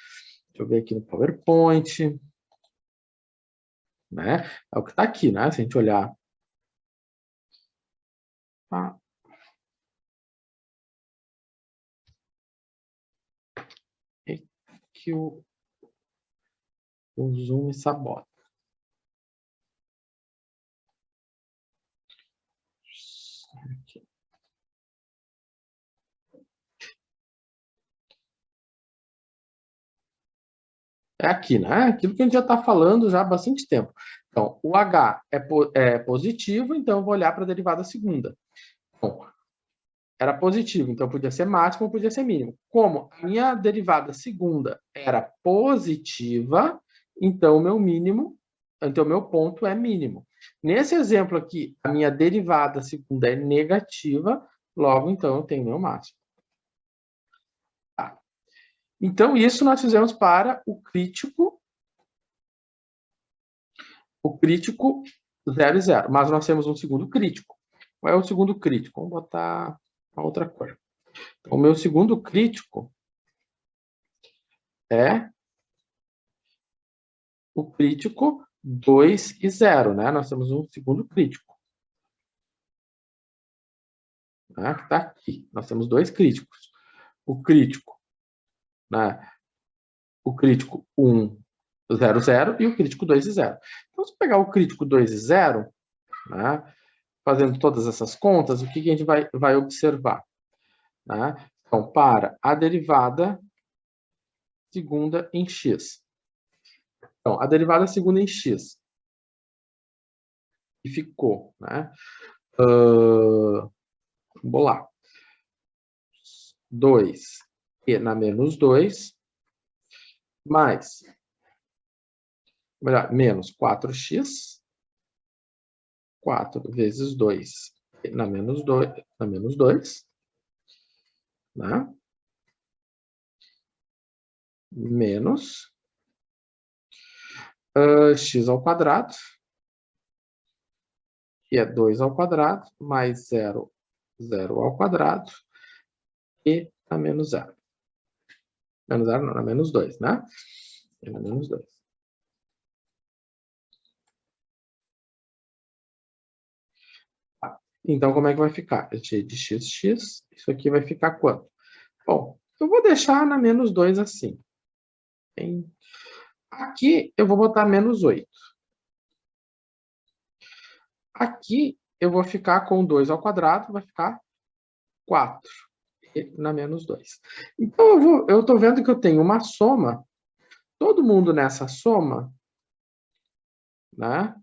Deixa eu ver aqui no PowerPoint. Né? É o que está aqui, né? Se a gente olhar. Tá. Que o Zoom me sabota. Aqui. É aqui, né? Aquilo que a gente já está falando já há bastante tempo. Então, o H é positivo, então eu vou olhar para a derivada segunda. Bom, era positivo, então podia ser máximo ou podia ser mínimo. Como a minha derivada segunda era positiva, então o meu ponto é mínimo. Nesse exemplo aqui, a minha derivada segunda é negativa, logo então eu tenho meu máximo. Tá. Então isso nós fizemos para o crítico 0 e 0, mas nós temos um segundo crítico. Qual é o segundo crítico? Vamos botar a outra cor. O meu segundo crítico é o crítico 2 e 0, né? Nós temos um segundo crítico. Né? Que está aqui. Nós temos dois críticos. O crítico, né? O crítico 1, 0, 0 e o crítico 2 e 0. Então, se eu pegar o crítico 2 e 0, né? Fazendo todas essas contas, o que a gente vai observar? Né? Então, para a derivada segunda em x. Então, a derivada segunda em x. E ficou, né? Vamos lá. 2 e na menos 2, mais, melhor, menos 4x, 4 vezes 2 na menos 2, né? Menos x ao quadrado, que é 2 ao quadrado, mais 0, 0 ao quadrado, e na menos 0. Menos 0 não, na menos 2, né? E na menos 2. Então, como é que vai ficar? G de xx, isso aqui vai ficar quanto? Bom, eu vou deixar na menos 2 assim. Hein? Aqui eu vou botar menos 8. Aqui eu vou ficar com 2 ao quadrado, vai ficar 4 na menos 2. Então eu estou vendo que eu tenho uma soma, todo mundo nessa soma, né?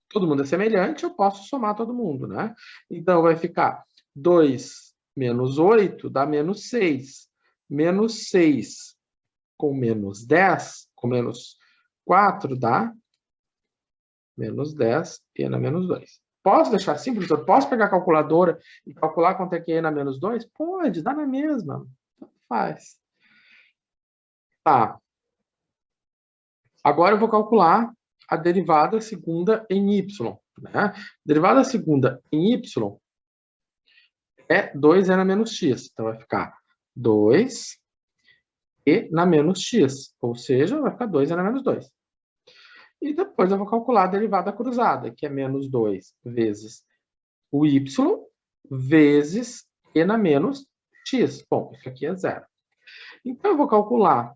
Todo mundo é semelhante, eu posso somar todo mundo, né? Então vai ficar 2 menos 8 dá menos 6. Menos 6 com menos 10, com menos 4 dá menos 10 e na menos 2. Posso deixar assim, professor? Posso pegar a calculadora e calcular quanto é que é n a menos 2? Pode, dá na mesma. Faz. Tá. Agora eu vou calcular a derivada segunda em y. Né? Derivada segunda em y é 2e na menos x. Então, vai ficar 2e na menos x. Ou seja, vai ficar 2e na menos 2. E depois eu vou calcular a derivada cruzada, que é menos 2 vezes o y vezes e na menos x. Bom, isso aqui é zero. Então, eu vou calcular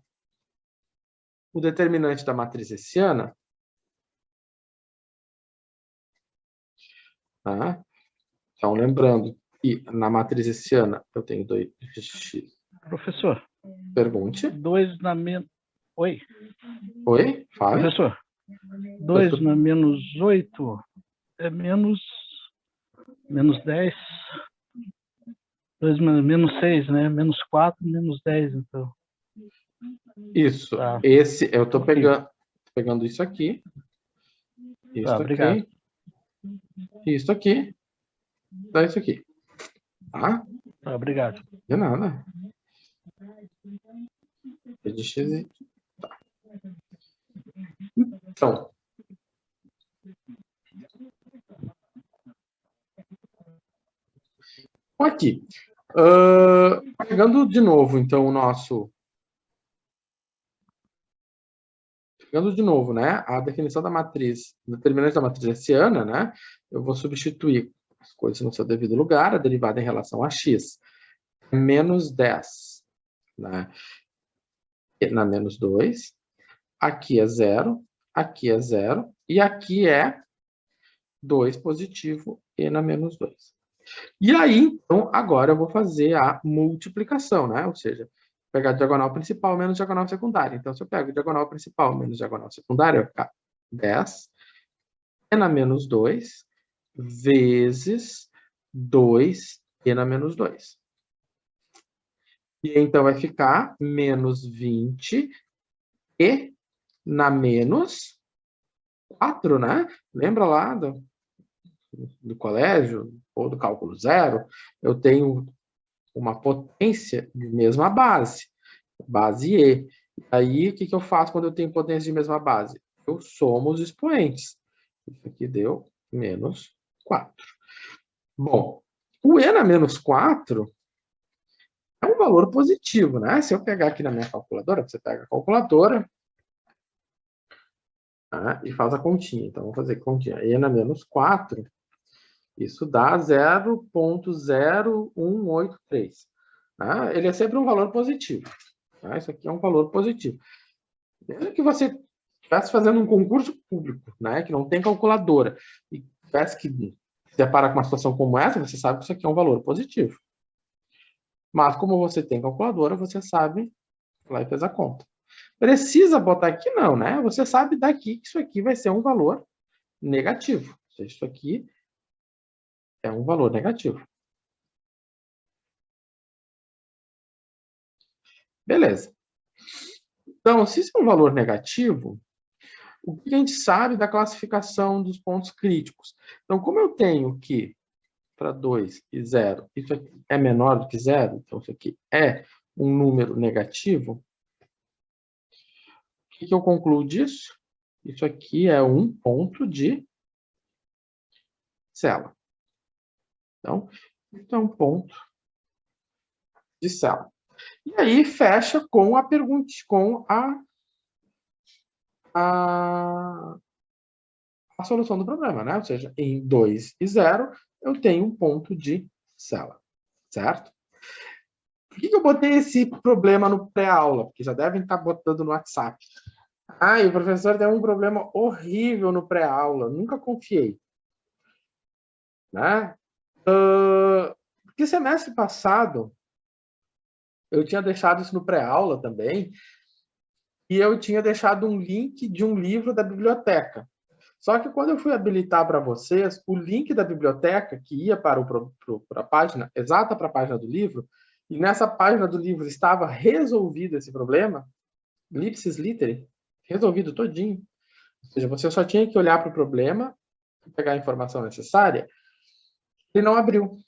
o determinante da matriz hessiana. Tá? Então, lembrando que na matriz hessiana eu tenho 2x. Professor. Pergunte. 2 na menos... Oi? Oi? Fale. Professor, 2 na menos 8 é menos 10. 2 menos 6, né? Menos 4, menos 10, então. Isso. Tá. Esse, eu estou pegando isso aqui. Isso Tá, aqui. obrigado. Isso aqui. Dá isso aqui. Tá? Tá, obrigado. De nada. É de x. Tá. Então. Aqui. Pegando de novo, então, o nosso... Pegando de novo, né? A definição da matriz, determinante da matriz hessiana, né? Eu vou substituir as coisas no seu devido lugar, a derivada em relação a x. Menos 10, né? E na menos 2. Aqui é 0, aqui é 0, e aqui é 2 positivo e na menos 2. E aí, então, agora eu vou fazer a multiplicação, né? Ou seja, pegar a diagonal principal menos diagonal secundária. Então, se eu pego diagonal principal menos diagonal secundária, vai ficar 10 e na menos 2 vezes 2 e na menos 2. E então vai ficar menos 20 e na menos 4, né? Lembra lá do colégio, ou do cálculo zero? Eu tenho uma potência de mesma base E. Aí, o que eu faço quando eu tenho potência de mesma base? Eu somo os expoentes. Isso aqui deu menos 4. Bom, o e na menos 4 é um valor positivo, né? Se eu pegar aqui na minha calculadora, você pega a calculadora, tá? E faz a continha. Então, vou fazer continha. E na menos 4, isso dá 0,0183. Tá? Ele é sempre um valor positivo. Tá? Isso aqui é um valor positivo. Mesmo que você estivesse fazendo um concurso público, né, que não tem calculadora, e tivesse que se deparar com uma situação como essa, você sabe que isso aqui é um valor positivo. Mas, como você tem calculadora, você sabe, lá e fez a conta. Precisa botar aqui? Não, né? Você sabe daqui que isso aqui vai ser um valor negativo. Ou seja, isso aqui é um valor negativo. Beleza. Então, se isso é um valor negativo, o que a gente sabe da classificação dos pontos críticos? Então, como eu tenho que, para 2 e 0, isso aqui é menor do que 0, então isso aqui é um número negativo, o que eu concluo disso? Isso aqui é um ponto de célula. Então, isso é um ponto de célula. E aí fecha com a pergunta, com a solução do problema, né? Ou seja, em 2 e 0, eu tenho um ponto de célula, certo? Por que eu botei esse problema no pré-aula? Porque já devem estar botando no WhatsApp. Ah, e o professor tem um problema horrível no pré-aula, nunca confiei. Né? Porque semestre passado, eu tinha deixado isso no pré-aula também, e eu tinha deixado um link de um livro da biblioteca. Só que quando eu fui habilitar para vocês, o link da biblioteca, que ia para a página, exata para a página do livro, e nessa página do livro estava resolvido esse problema, Lipsis Literi, resolvido todinho. Ou seja, você só tinha que olhar para o problema pegar a informação necessária, ele não abriu.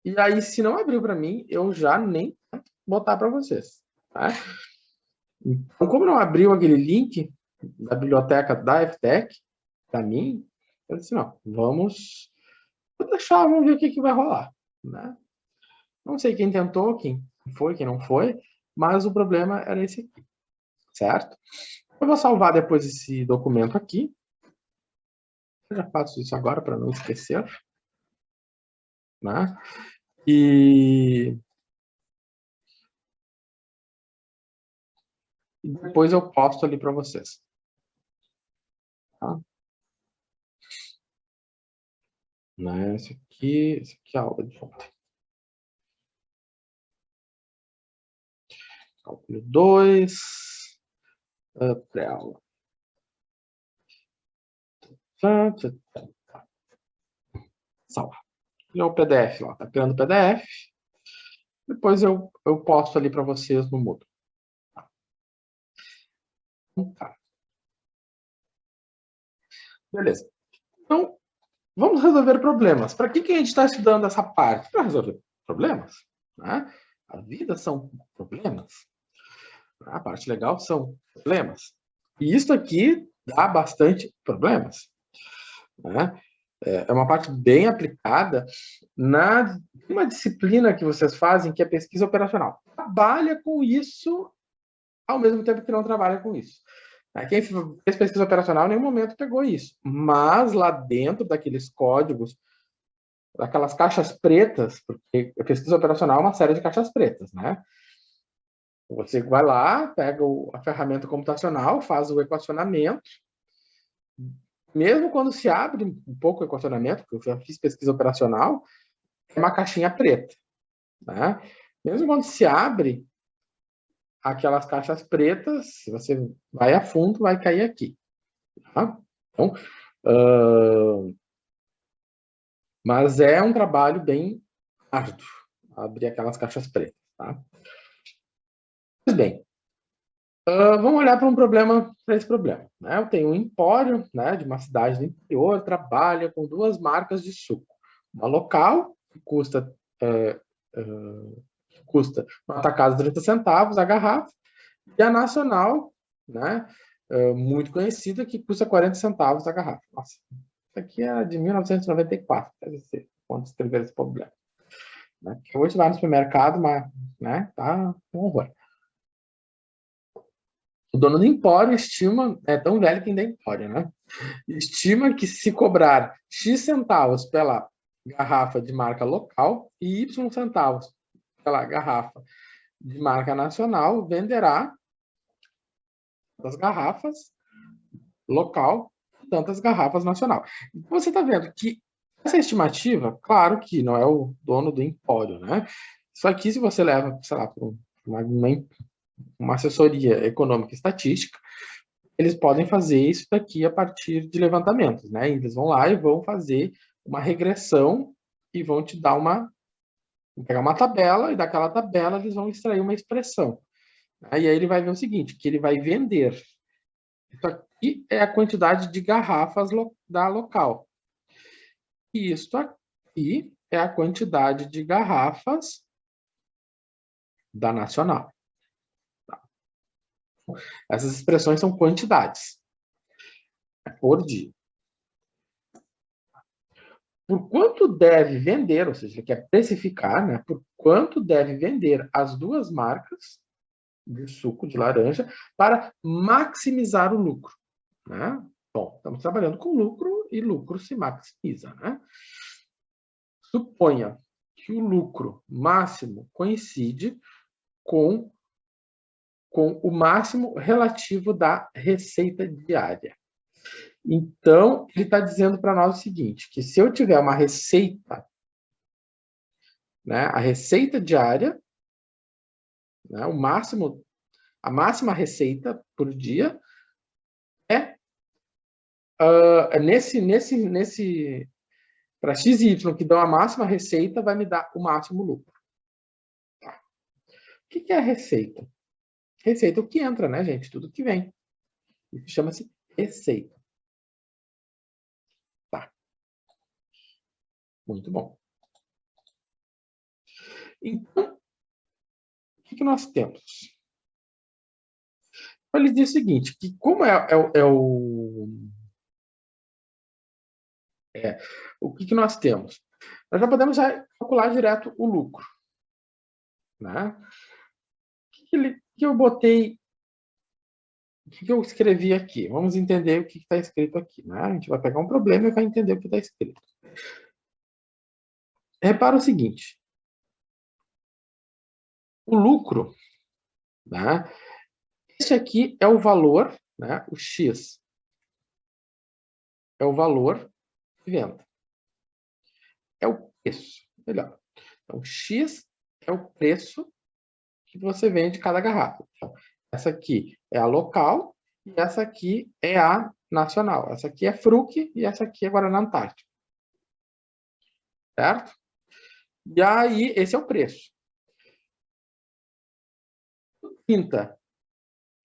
E aí, se não abriu para mim, eu já nem tento botar para vocês. Tá? Então, como não abriu aquele link da biblioteca da FTech, para mim, eu disse, não, vou deixar, vamos ver o que vai rolar. Né? Não sei quem tentou, quem foi, quem não foi, mas o problema era esse aqui, certo? Eu vou salvar depois esse documento aqui. Eu já faço isso agora para não esquecer. Né? E depois eu posto ali para vocês. Tá? Né? Esse aqui é a aula de ontem. Cálculo 2, pré-aula. Salva. E o PDF lá, tá criando o PDF. Depois eu posto ali para vocês no Moodle. Tá. Beleza. Então, vamos resolver problemas. Para que a gente está estudando essa parte? Para resolver problemas. Né? A vida são problemas. A parte legal são problemas. E isso aqui dá bastante problemas. Né? É uma parte bem aplicada na uma disciplina que vocês fazem, que é pesquisa operacional. Trabalha com isso ao mesmo tempo que não trabalha com isso. Quem fez pesquisa operacional em nenhum momento pegou isso. Mas lá dentro daqueles códigos, daquelas caixas pretas, porque a pesquisa operacional é uma série de caixas pretas, né? Você vai lá, pega a ferramenta computacional, faz o equacionamento. Mesmo quando se abre um pouco o equacionamento, porque eu já fiz pesquisa operacional, é uma caixinha preta. Né? Mesmo quando se abre aquelas caixas pretas, se você vai a fundo, vai cair aqui. Tá? Então, mas é um trabalho bem árduo, abrir aquelas caixas pretas. Tá? Pois bem, vamos olhar para esse problema. Né? Eu tenho um empório, né, de uma cidade do interior, trabalha com 2 marcas de suco. Uma local, que custa no atacado 30 centavos a garrafa, e a nacional, né, muito conhecida, que custa 40 centavos a garrafa. Nossa, isso aqui é de 1994, quando escrever esse problema. Né? Hoje vai no supermercado, mas né, tá um horror. O dono do empório estima, é tão velho que ainda é empório, né? Estima que se cobrar X centavos pela garrafa de marca local e Y centavos pela garrafa de marca nacional, venderá das garrafas local, tantas garrafas nacional. Então, você está vendo que essa estimativa, claro que não é o dono do empório, né? Só que se você leva, sei lá, para uma assessoria econômica e estatística, eles podem fazer isso daqui a partir de levantamentos, né? Eles vão lá e vão fazer uma regressão e vão te dar pegar uma tabela, e daquela tabela eles vão extrair uma expressão. Aí ele vai ver o seguinte, que ele vai vender. Isso aqui é a quantidade de garrafas da local. E isso aqui é a quantidade de garrafas da nacional. Essas expressões são quantidades. Por dia. Por quanto deve vender, ou seja, ele quer precificar, né? Por quanto deve vender as 2 marcas de suco de laranja para maximizar o lucro. Né? Bom, estamos trabalhando com lucro e lucro se maximiza. Né? Suponha que o lucro máximo coincide com o máximo relativo da receita diária. Então, ele está dizendo para nós o seguinte, que se eu tiver uma receita, né, a receita diária, né, a máxima receita por dia é para x e y, que dão a máxima receita, vai me dar o máximo lucro. Tá. O que é a receita? Receita é o que entra, né, gente? Tudo que vem. Isso chama-se receita. Muito bom. Então, o que nós temos? Ele diz o seguinte, que como o que nós temos? Nós já podemos calcular direto o lucro. Né? O que eu botei, o que eu escrevi aqui? Vamos entender o que está escrito aqui. Né? A gente vai pegar um problema e vai entender o que está escrito. Repara o seguinte. O lucro, né? Esse aqui é o valor, né? O X é o valor de venda. É o preço. Melhor. Então, X é o preço que você vende cada garrafa. Então, essa aqui é a local e essa aqui é a nacional. Essa aqui é Fruc e essa aqui é Guaraná Antártica. Certo? E aí, esse é o preço. 30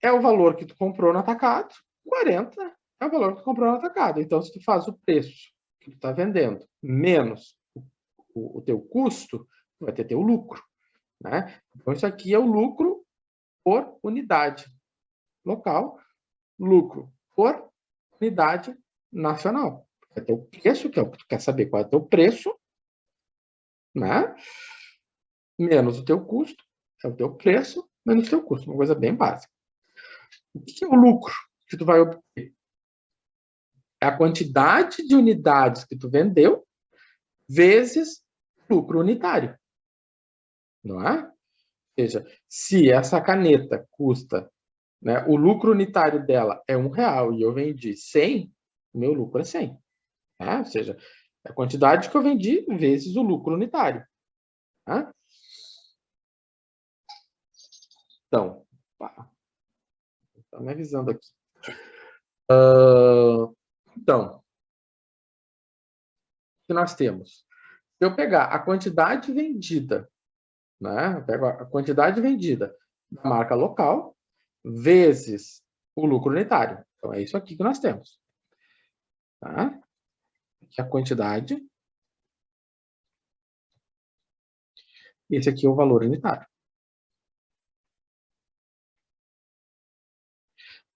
é o valor que tu comprou no atacado, 40 é o valor que tu comprou no atacado. Então, se tu faz o preço que tu está vendendo menos o teu custo, tu vai ter teu lucro. Né? Então, isso aqui é o lucro por unidade local, lucro por unidade nacional. Vai ter o preço, que é o que tu quer saber qual é o teu preço, né? Menos o teu custo, é o teu preço, menos o teu custo. Uma coisa bem básica. O que é o lucro que tu vai obter? É a quantidade de unidades que tu vendeu vezes lucro unitário. Não é? Ou seja, se essa caneta custa, né, o lucro unitário dela é R$1 e eu vendi 100, o meu lucro é 100. Né? Ou seja, é a quantidade que eu vendi vezes o lucro unitário. Né? Então, está me avisando aqui. Então, o que nós temos? Se eu pegar a quantidade vendida, né? Eu pego a quantidade vendida da marca local vezes o lucro unitário. Então, é isso aqui que nós temos. Tá? Aqui a quantidade. Esse aqui é o valor unitário.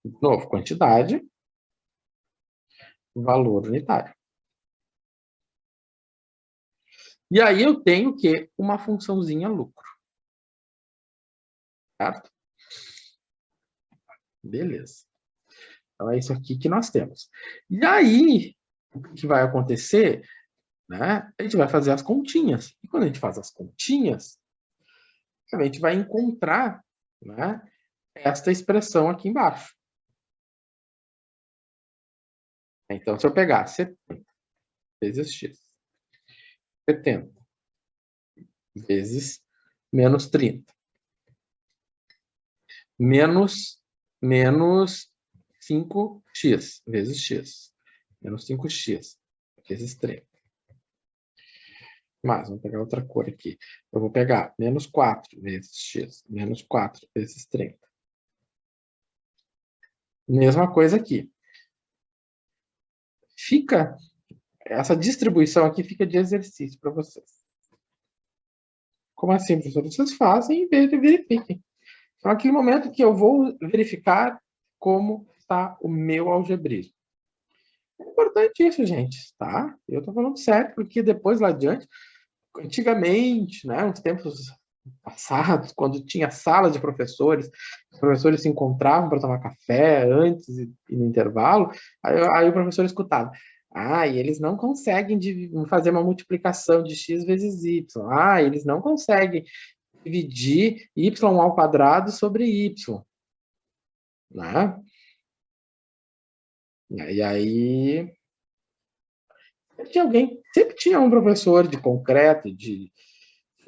De novo, quantidade, valor unitário. E aí eu tenho o quê? Uma funçãozinha lucro. Certo? Beleza. Então, é isso aqui que nós temos. E aí, o que vai acontecer, né? A gente vai fazer as continhas. E quando a gente faz as continhas, a gente vai encontrar, né, esta expressão aqui embaixo. Então, se eu pegar 70 vezes x, 70 vezes menos 30, menos 5x vezes x, menos 5x vezes 30. Mas, vamos pegar outra cor aqui. Eu vou pegar menos 4 vezes x, menos 4 vezes 30. Mesma coisa aqui. Essa distribuição aqui fica de exercício para vocês. Como assim, professor? Vocês fazem e verifiquem. Então, aqui no momento que eu vou verificar como está o meu algebrismo. É importante isso, gente, tá? Eu estou falando sério, porque depois lá adiante, antigamente, né, uns tempos passados, quando tinha sala de professores, os professores se encontravam para tomar café antes e no intervalo, aí o professor escutava: e eles não conseguem fazer uma multiplicação de x vezes y. Eles não conseguem dividir y ao quadrado sobre y. Né? E aí sempre tinha um professor de concreto, de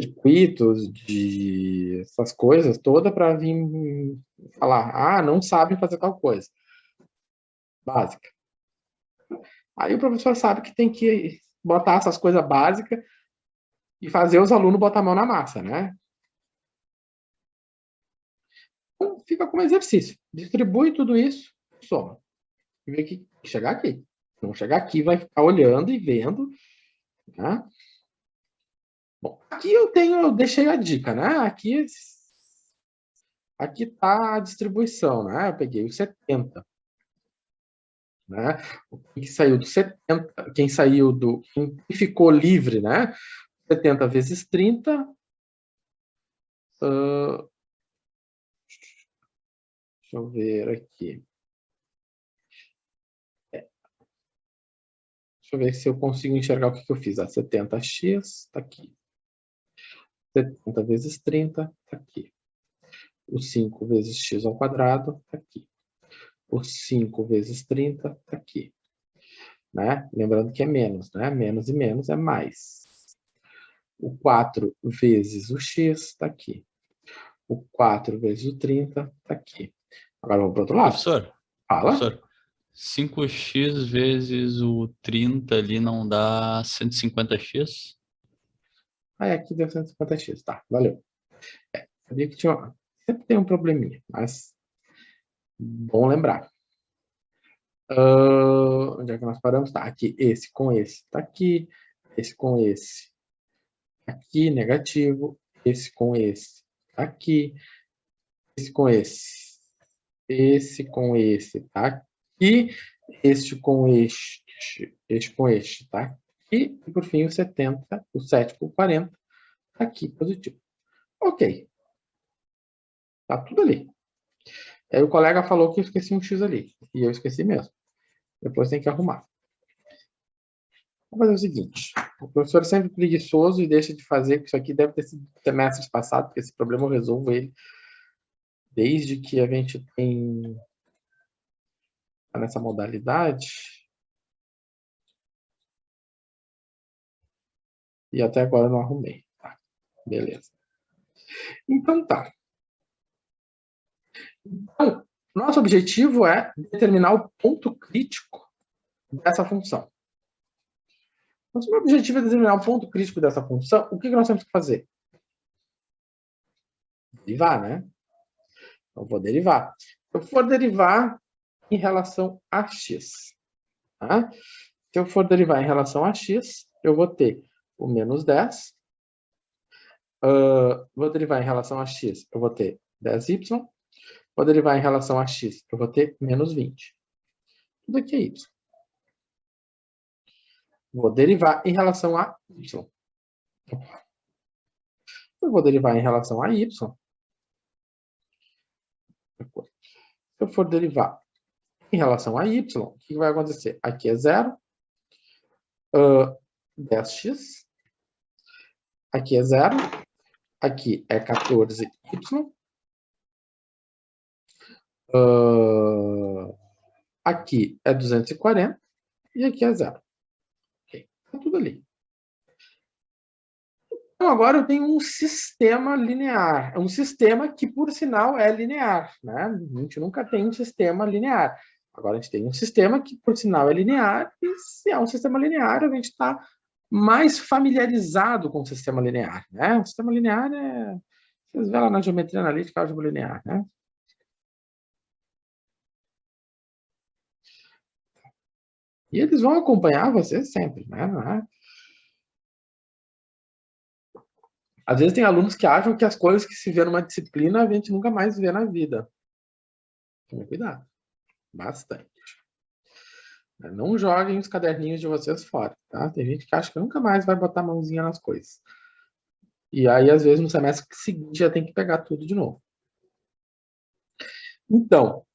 circuitos, de essas coisas todas para vir falar: não sabem fazer tal coisa básica. Aí o professor sabe que tem que botar essas coisas básicas e fazer os alunos botar a mão na massa, né? Então, fica como exercício. Distribui tudo isso, soma. E vê que chegar aqui. Não chegar aqui, vai ficar olhando e vendo, né? Bom, aqui eu deixei a dica, né? Aqui está a distribuição, né? Eu peguei o 70. Né? Quem saiu do 70, quem ficou livre, né? 70 vezes 30. Deixa eu ver aqui. Deixa eu ver se eu consigo enxergar o que eu fiz. 70x está aqui. 70 vezes 30 está aqui. O 5 vezes x ao quadrado está aqui. O 5 vezes 30 está aqui. Né? Lembrando que é menos, né? Menos e menos é mais. O 4 vezes o x está aqui. O 4 vezes o 30 está aqui. Agora vamos para o outro lado. Professor, Fala. professor, 5x vezes o 30 ali não dá 150x? Aqui deu 150x, tá, valeu. Sabia que sempre tem um probleminha, mas bom lembrar. Onde é que nós paramos? Tá, aqui, esse com esse tá aqui, esse com esse aqui, negativo, esse com esse tá aqui, esse com esse com esse tá aqui, este com este com este tá aqui, e por fim o 70, o 7 por 40 tá aqui, positivo. Ok. Tá tudo ali. Aí o colega falou que eu esqueci um X ali. E eu esqueci mesmo. Depois tem que arrumar. Vamos fazer o seguinte. O professor é sempre preguiçoso e deixa de fazer, porque isso aqui deve ter sido semestres passados, porque esse problema eu resolvo ele desde que a gente tá nessa modalidade. E até agora eu não arrumei. Tá, beleza. Então tá. Então, nosso objetivo é determinar o ponto crítico dessa função. Então, se o meu objetivo é determinar o ponto crítico dessa função, o que nós temos que fazer? Derivar, né? Então, vou derivar. Se eu for derivar em relação a x, tá? Se eu for derivar em relação a x, eu vou ter o menos 10. Vou derivar em relação a x, eu vou ter 10y. Vou derivar em relação a x, eu vou ter menos 20. Tudo aqui é y. Vou derivar em relação a y. Eu vou derivar em relação a y. Se eu for derivar em relação a y, o que vai acontecer? Aqui é 0. 10x. Aqui é 0. Aqui é 14y. Aqui é 240. E aqui é 0. Ok, tá tudo ali. Então, agora eu tenho um sistema linear. É um sistema que, por sinal, é linear. Né? A gente nunca tem um sistema linear. Agora a gente tem um sistema que, por sinal, é linear. E se é um sistema linear, a gente está mais familiarizado com o sistema linear. Né? O sistema linear é... Vocês vê lá na geometria analítica, álgebra linear. Né? E eles vão acompanhar você sempre. Né? Às vezes tem alunos que acham que as coisas que se vê numa disciplina a gente nunca mais vê na vida. Tome cuidado. Bastante. Não joguem os caderninhos de vocês fora, tá? Tem gente que acha que nunca mais vai botar a mãozinha nas coisas. E aí, às vezes, no semestre seguinte já tem que pegar tudo de novo. Então,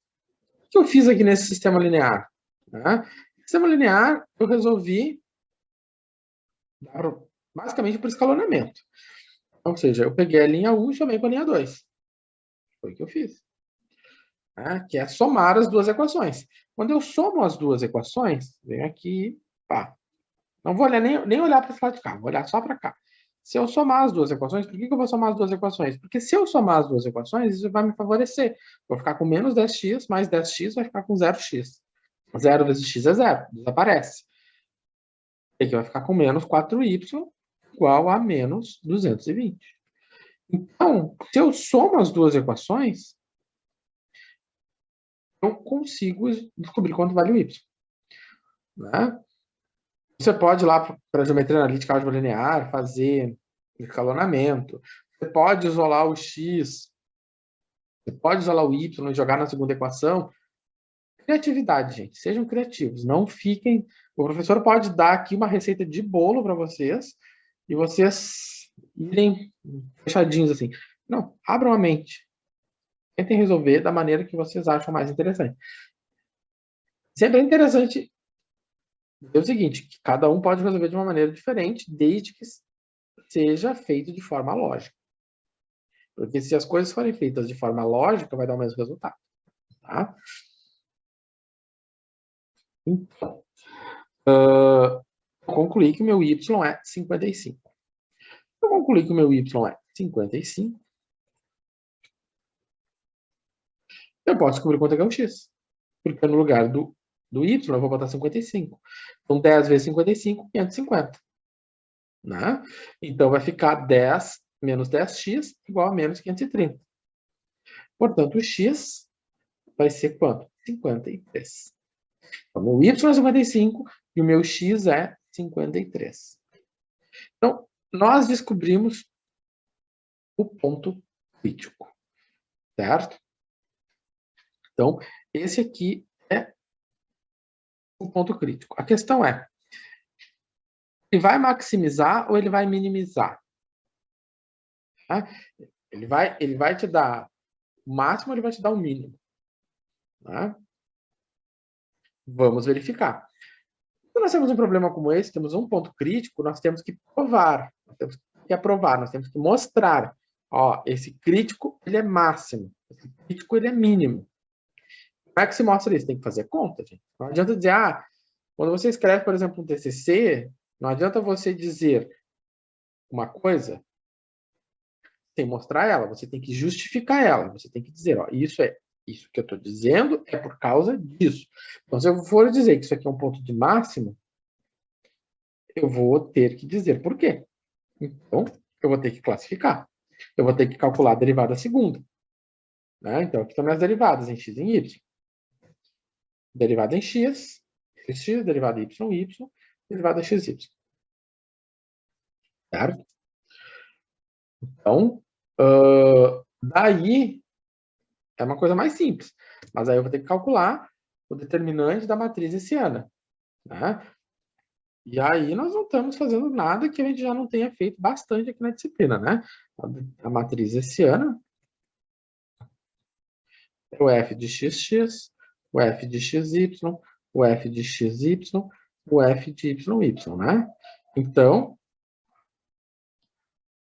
o que eu fiz aqui nesse sistema linear? Né? Sistema linear, eu resolvi basicamente por escalonamento. Ou seja, eu peguei a linha 1 e chamei para a linha 2. Foi o que eu fiz. Que é somar as duas equações. Quando eu somo as duas equações, venho aqui, pá. Não vou olhar, nem olhar para esse lado de cá, vou olhar só para cá. Se eu somar as duas equações, por que eu vou somar as duas equações? Porque se eu somar as duas equações, isso vai me favorecer. Vou ficar com menos 10x, mais 10x vai ficar com 0x. 0 vezes x é 0, desaparece. E aqui vai ficar com menos 4y igual a menos 220. Então, se eu somo as duas equações, eu consigo descobrir quanto vale o y. Né? Você pode ir lá para a geometria analítica álgebra linear, fazer escalonamento. Você pode isolar o x, você pode isolar o y e jogar na segunda equação. Criatividade, gente. Sejam criativos. Não fiquem... O professor pode dar aqui uma receita de bolo para vocês e vocês irem fechadinhos assim. Não, abram a mente. Tentem resolver da maneira que vocês acham mais interessante. Sempre é interessante dizer o seguinte, que cada um pode resolver de uma maneira diferente, desde que seja feito de forma lógica. Porque se as coisas forem feitas de forma lógica, vai dar o mesmo resultado. Tá? Então, concluí que o meu y é 55. Eu concluí que o meu y é 55. Eu posso descobrir quanto é que é o x. Porque no lugar do y eu vou botar 55. Então, 10 vezes 55, 550. Né? Então, vai ficar 10 menos 10x igual a menos 530. Portanto, o x vai ser quanto? 53. Então, o meu y é 55 e o meu x é 53. Então, nós descobrimos o ponto crítico, certo? Então, esse aqui é o ponto crítico. A questão é, ele vai maximizar ou ele vai minimizar? Tá? Ele vai te dar o máximo ou ele vai te dar o mínimo? Tá? Vamos verificar. Quando nós temos um problema como esse, temos um ponto crítico, nós temos que provar, nós temos que aprovar, nós temos que mostrar. Ó, esse crítico, ele é máximo, esse crítico, ele é mínimo. Como é que se mostra isso? Tem que fazer conta, gente. Não adianta dizer, quando você escreve, por exemplo, um TCC, não adianta você dizer uma coisa sem mostrar ela, você tem que justificar ela, você tem que dizer, ó, isso que eu estou dizendo é por causa disso. Então, se eu for dizer que isso aqui é um ponto de máximo, eu vou ter que dizer por quê. Então, eu vou ter que classificar. Eu vou ter que calcular a derivada segunda. Né? Então, aqui estão minhas derivadas em x e em y. Derivada em x, derivada em y, derivada xy. Certo? Então, daí é uma coisa mais simples. Mas aí eu vou ter que calcular o determinante da matriz hessiana. Né? E aí nós não estamos fazendo nada que a gente já não tenha feito bastante aqui na disciplina. Né? A matriz hessiana é o f de xx, o f de xy, o f de xy, o f de yy. Né? Então,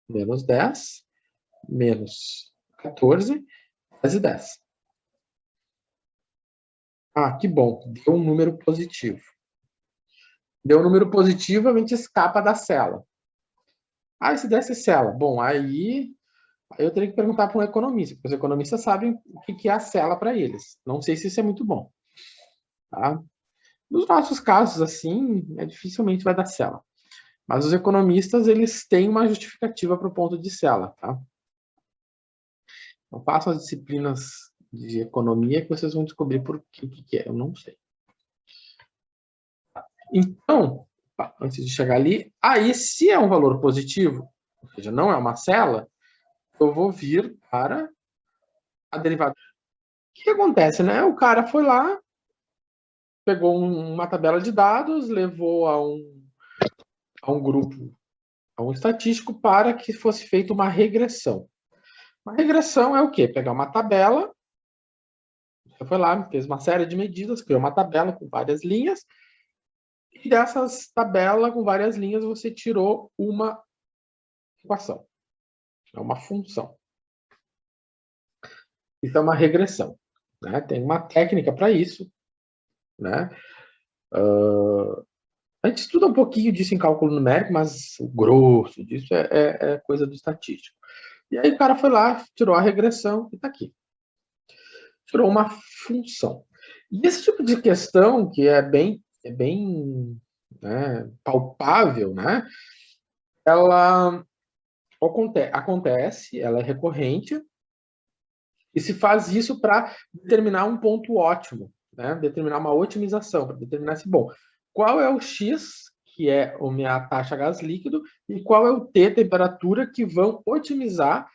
menos 10, menos 14, 10 e 10. Que bom, deu um número positivo. Deu um número positivo, a gente escapa da cela. E se desse cela? Bom, aí eu teria que perguntar para um economista, porque os economistas sabem o que é a cela para eles. Não sei se isso é muito bom. Tá? Nos nossos casos, assim, dificilmente vai dar cela. Mas os economistas, eles têm uma justificativa para o ponto de cela. Tá? Então, façam as disciplinas de economia que vocês vão descobrir por que é. Eu não sei. Então, antes de chegar ali, aí se é um valor positivo, ou seja, não é uma cela, eu vou vir para a derivada. O que acontece, né? O cara foi lá, pegou uma tabela de dados, levou a um grupo, a um estatístico, para que fosse feita uma regressão. Uma regressão é o quê? Pegar uma tabela, você foi lá, fez uma série de medidas, criou uma tabela com várias linhas, e dessas tabelas com várias linhas você tirou uma equação. É uma função. Isso é uma regressão. Né? Tem uma técnica para isso. Né? A gente estuda um pouquinho disso em cálculo numérico, mas o grosso disso é coisa do estatístico. E aí o cara foi lá, tirou a regressão e está aqui. Tirou uma função. E esse tipo de questão, que é bem palpável, né? Ela acontece, ela é recorrente, e se faz isso para determinar um ponto ótimo, né? Determinar uma otimização, para determinar se, bom, qual é o x que é a minha taxa gás líquido, e qual é o T, temperatura, que vão otimizar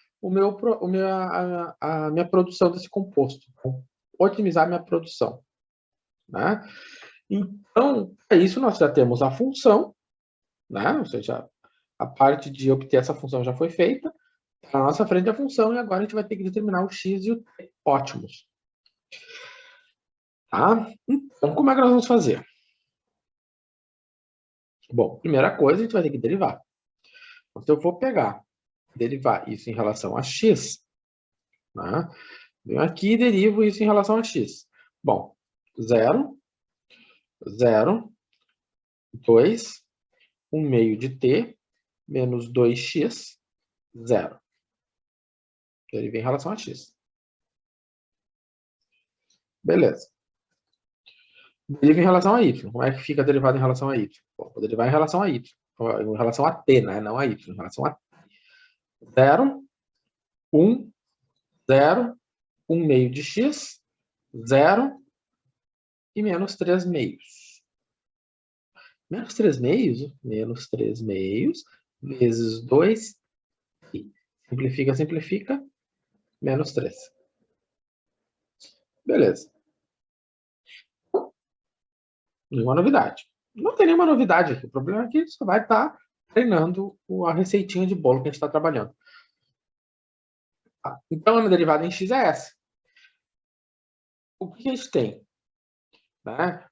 a minha produção desse composto. Otimizar a minha produção. Né? Então, para isso nós já temos a função, né? Ou seja, a parte de obter essa função já foi feita, tá na nossa frente a função, e agora a gente vai ter que determinar o x e o t ótimos. Tá? Então, como é que nós vamos fazer? Bom, primeira coisa, a gente vai ter que derivar. Então, se eu for derivar isso em relação a x, né? Venho aqui e derivo isso em relação a x. Bom, 0, 0, 2, 1 meio de t, menos 2x, 0. Derivei em relação a x. Beleza. Deriva em relação a y. Como é que fica derivado em relação a y? Bom, vou derivar em relação a y. Em relação a t, né? Não a y. Em relação a t. 0, 1, 0, 1 meio de x, 0 e menos 3 meios. Menos 3 meios, menos 3 meios, vezes 2, simplifica, simplifica, menos 3. Beleza. Nenhuma novidade. Não tem nenhuma novidade aqui. O problema é que você vai estar treinando a receitinha de bolo que a gente está trabalhando. Então, a minha derivada em x é essa. O que a gente tem? Né?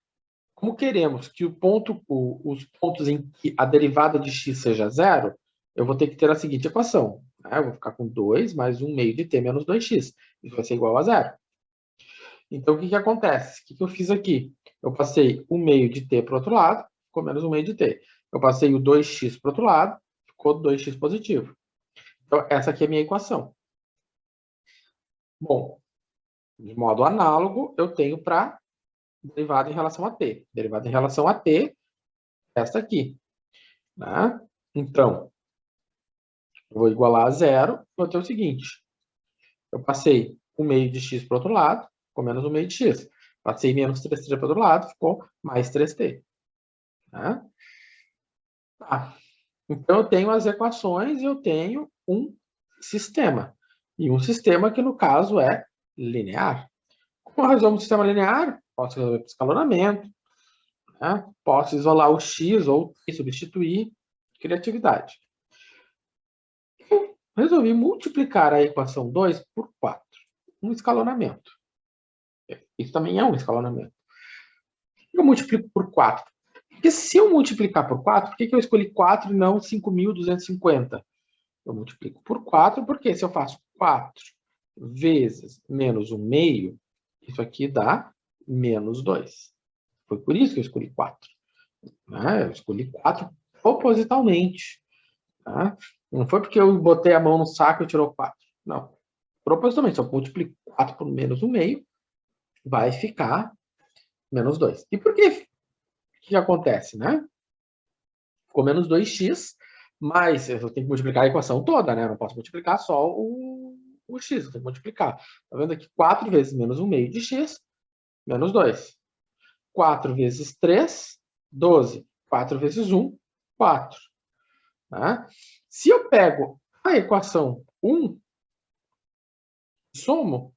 Como queremos que os pontos em que a derivada de x seja zero, eu vou ter que ter a seguinte equação. Né? Eu vou ficar com 2 mais 1 meio de t menos 2x. Isso vai ser igual a zero. Então, o que acontece? O que eu fiz aqui? Eu passei 1 meio de t para o outro lado, ficou menos 1 meio de t. Eu passei o 2x para o outro lado, ficou 2x positivo. Então, essa aqui é a minha equação. Bom, de modo análogo, eu tenho para derivada em relação a t. Derivada em relação a t, esta aqui. Né? Então, eu vou igualar a zero, vou ter o seguinte. Eu passei 1 meio de x para o outro lado, ficou menos 1 meio de x. Passei menos 3t para o outro lado, ficou mais 3t. Né? Tá. Então, eu tenho as equações e eu tenho um sistema. E um sistema que, no caso, é linear. Como eu resolvo um sistema linear? Posso resolver por escalonamento, né? Posso isolar o x ou substituir. Criatividade. Eu resolvi multiplicar a equação 2 por 4. Um escalonamento. Isso também é um escalonamento. Por que eu multiplico por 4? Porque se eu multiplicar por 4, por que eu escolhi 4 e não 5.250? Eu multiplico por 4, porque se eu faço 4 vezes menos 1 meio, isso aqui dá menos 2. Foi por isso que eu escolhi 4. Né? Eu escolhi 4 propositalmente. Tá? Não foi porque eu botei a mão no saco e tirou 4. Não. Propositalmente, se eu multiplico 4 por menos 1 meio, vai ficar menos 2. E por que? O que acontece, né? Ficou menos 2x, mas eu tenho que multiplicar a equação toda, né? Eu não posso multiplicar só o x, eu tenho que multiplicar. Tá vendo aqui? 4 vezes menos 1 meio de x, menos 2. 4 vezes 3, 12. 4 vezes 1, 4. Tá? Se eu pego a equação 1, somo,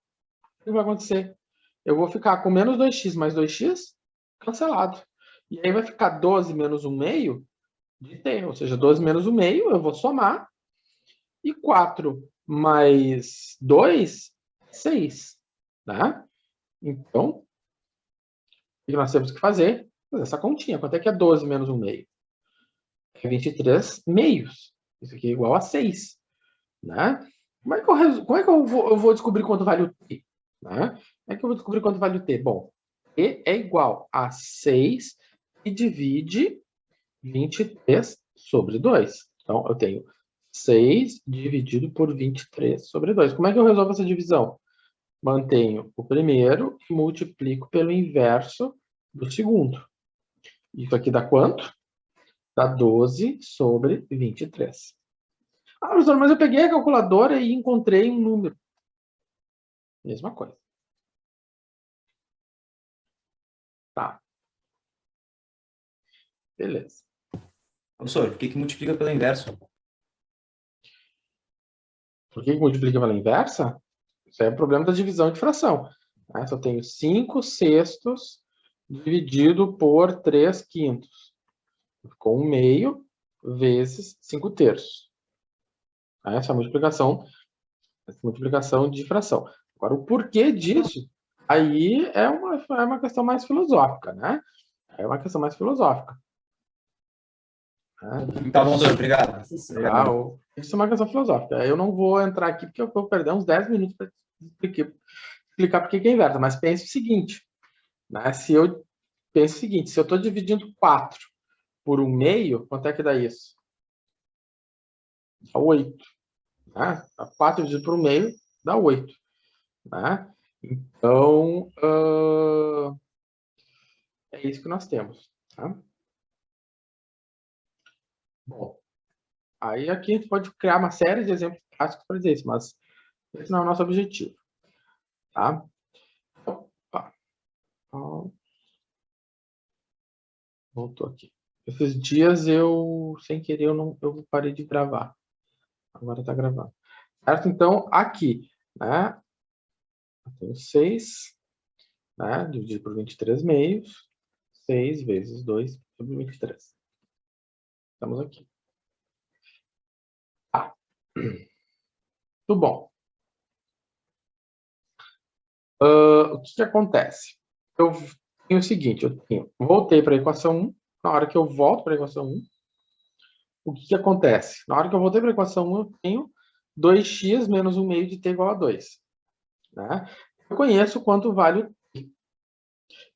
o que vai acontecer? Eu vou ficar com menos 2x mais 2x cancelado. E aí vai ficar 12 menos 1 meio de t, ou seja, 12 menos 1 meio, eu vou somar. E 4 mais 2, 6. Né? Então, o que nós temos que fazer? Fazer essa continha. Quanto é que é 12 menos 1 meio? É 23 meios. Isso aqui é igual a 6. Né? Como é que eu vou descobrir quanto vale o t? Né? Como é que eu vou descobrir quanto vale o t? Bom, t é igual a 6 e divide 23 sobre 2. Então, eu tenho 6 dividido por 23 sobre 2. Como é que eu resolvo essa divisão? Mantenho o primeiro e multiplico pelo inverso do segundo. Isso aqui dá quanto? Dá 12 sobre 23. Ah, professor, mas eu peguei a calculadora e encontrei um número. Mesma coisa. Tá. Beleza. Professor, por que multiplica pela inversa? Por que multiplica pela inversa? Isso é o problema da divisão de fração. Né? Se eu tenho 5 sextos dividido por 3 quintos. Ficou 1 meio vezes 5 terços. Essa é a multiplicação de fração. Agora, o porquê disso, aí é uma questão mais filosófica, né? É uma questão mais filosófica. Tá bom, professor, obrigado. Isso é uma questão filosófica. Eu não vou entrar aqui porque eu vou perder uns 10 minutos para explicar por que é inversa. Mas pense o seguinte, né? Se eu estou dividindo 4 por 1 meio, quanto é que dá isso? Dá 8. Né? 4 dividido por 1 meio dá 8. Né? Então, é isso que nós temos. Tá? Bom, aí aqui a gente pode criar uma série de exemplos práticos para dizer isso, mas esse não é o nosso objetivo. Tá? Opa. Voltou aqui. Esses dias eu, sem querer, eu parei de gravar. Agora está gravando. Certo? Então, aqui, né? Eu tenho 6, né? Dividido por 23 meios. 6 vezes 2 sobre 23. Estamos aqui. Tá. Tudo bom. O que acontece? Eu tenho o seguinte, voltei para a equação 1. Na hora que eu volto para a equação 1, o que acontece? Na hora que eu voltei para a equação 1, eu tenho 2x menos 1 meio de t igual a 2. Né? Eu conheço quanto vale o t.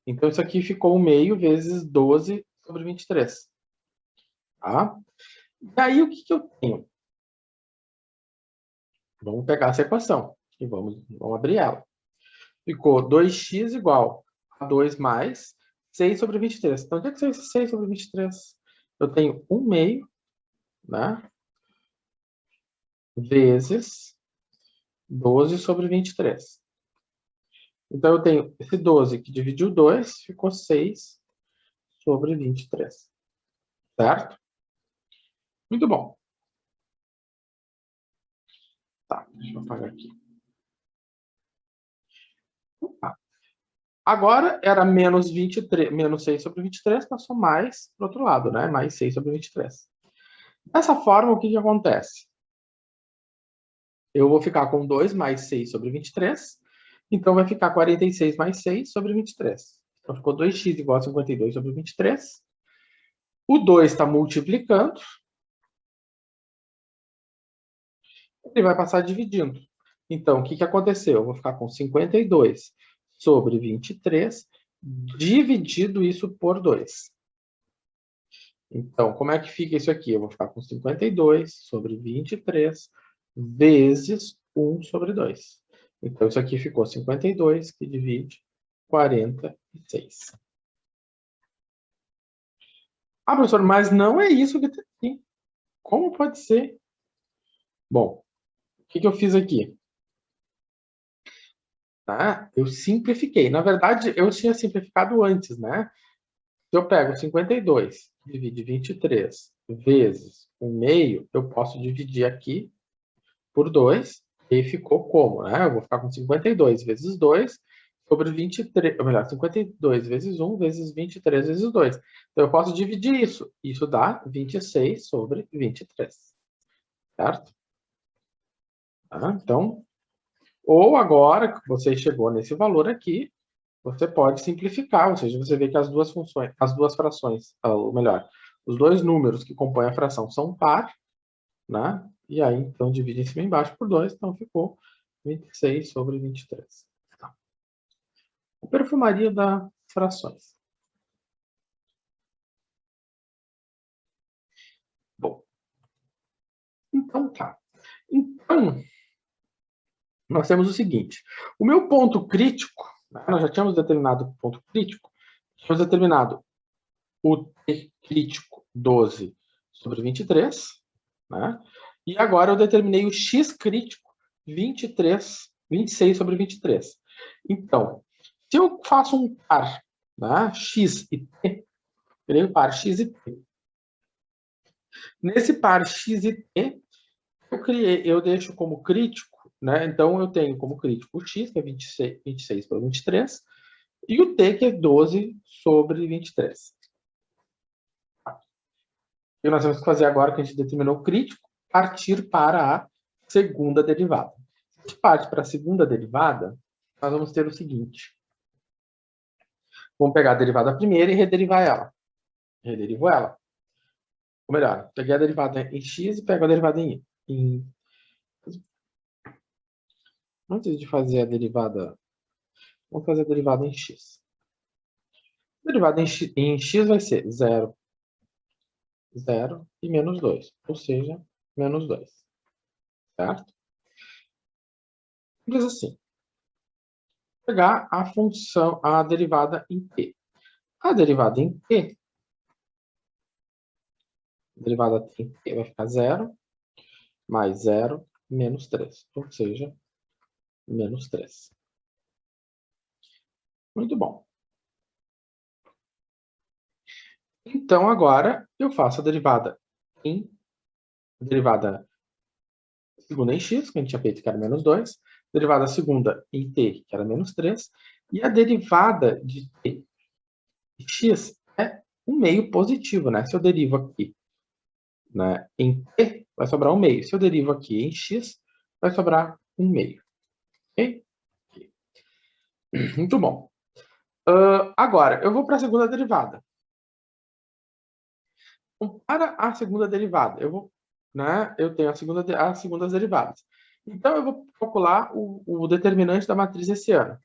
Então, isso aqui ficou 1 meio vezes 12 sobre 23. Tá? E aí, o que eu tenho? Vamos pegar essa equação e vamos abrir ela. Ficou 2x igual a 2 mais 6 sobre 23. Então, o que é esse 6 sobre 23? Eu tenho 1 meio, né? Vezes 12 sobre 23. Então, eu tenho esse 12 que dividiu 2, ficou 6 sobre 23. Certo? Muito bom. Tá, deixa eu apagar aqui. Agora, era menos 23, menos 6 sobre 23, passou mais para o outro lado, né? Mais 6 sobre 23. Dessa forma, o que acontece? Eu vou ficar com 2 mais 6 sobre 23. Então, vai ficar 46 mais 6 sobre 23. Então, ficou 2x igual a 52 sobre 23. O 2 está multiplicando. Ele vai passar dividindo. Então, o que aconteceu? Eu vou ficar com 52 sobre 23, dividido isso por 2. Então, como é que fica isso aqui? Eu vou ficar com 52 sobre 23 vezes 1 sobre 2. Então, isso aqui ficou 52, que divide 46. Ah, professor, mas não é isso que tem aqui. Como pode ser? Bom, o que eu fiz aqui? Tá? Eu simplifiquei. Na verdade, eu tinha simplificado antes, né? Se eu pego 52, divide 23 vezes 1 meio, eu posso dividir aqui por 2, e ficou como? Né? Eu vou ficar com 52 vezes 2 sobre 23, ou melhor, 52 vezes 1 vezes 23 vezes 2. Então, eu posso dividir isso. Isso dá 26 sobre 23. Certo? Tá? Então, ou agora que você chegou nesse valor aqui, você pode simplificar, ou seja, você vê que as duas frações, ou melhor, os dois números que compõem a fração são par, né? E aí, então, divide em cima e embaixo por 2, então ficou 26 sobre 23. Tá. A perfumaria das frações. Bom, então tá. Então, nós temos o seguinte, o meu ponto crítico, né? Nós já tínhamos determinado o ponto crítico, tínhamos determinado o T crítico 12 sobre 23, né? E agora eu determinei o X crítico 26 sobre 23. Então, se eu faço um par, né, X e T, terei o par X e T. Nesse par x e t, eu deixo como crítico, né? Então, eu tenho como crítico o x, que é 26 sobre 23, e o t, que é 12 sobre 23. O que nós temos que fazer agora, que a gente determinou o crítico, partir para a segunda derivada. Se a gente parte para a segunda derivada, nós vamos ter o seguinte. Vamos pegar a derivada primeira e rederivar ela. Rederivo ela. Ou melhor, peguei a derivada em x e pego a derivada em y. Antes de fazer a derivada, vamos fazer a derivada em x. A derivada em x vai ser 0, 0 e menos 2. Ou seja, menos 2. Certo? Simples assim. Pegar a função, a derivada em t. A derivada em t, a derivada em t vai ficar 0 mais 0 menos 3. Ou seja, menos 3. Muito bom. Então, agora, eu faço a derivada segunda em x, que a gente tinha feito, que era menos 2, derivada segunda em t, que era menos 3, e a derivada de t em x é um meio positivo, né? Se eu derivo aqui, né, em t, vai sobrar um meio. Se eu derivo aqui em x, vai sobrar um meio. Ok? Muito bom. Agora, eu vou para a segunda derivada. Para a segunda derivada, eu tenho as segundas derivadas. Então, eu vou calcular o determinante da matriz hessiana.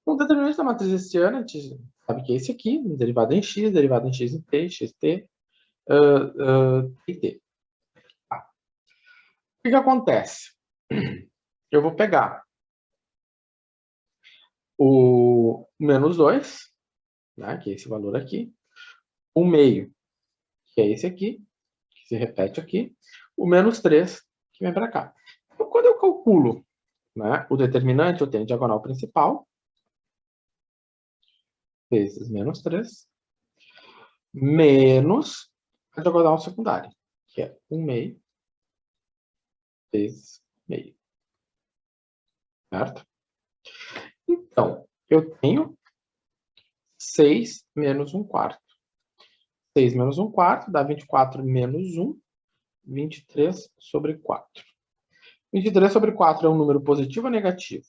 O determinante da matriz hessiana, a gente sabe que é esse aqui, derivada em x em t, xt, e t. Tá. O que acontece? Eu vou pegar o menos 2, né, que é esse valor aqui, o meio, que é esse aqui, que se repete aqui, o menos 3, que vem para cá. Então, quando eu calculo, né, o determinante, eu tenho a diagonal principal, vezes menos 3, menos a diagonal secundária, que é 1 meio, vezes meio. Certo? Então, eu tenho 6 menos 1 quarto. 6 menos 1 quarto dá 24 menos 1, 23 sobre 4. 23 sobre 4 é um número positivo ou negativo?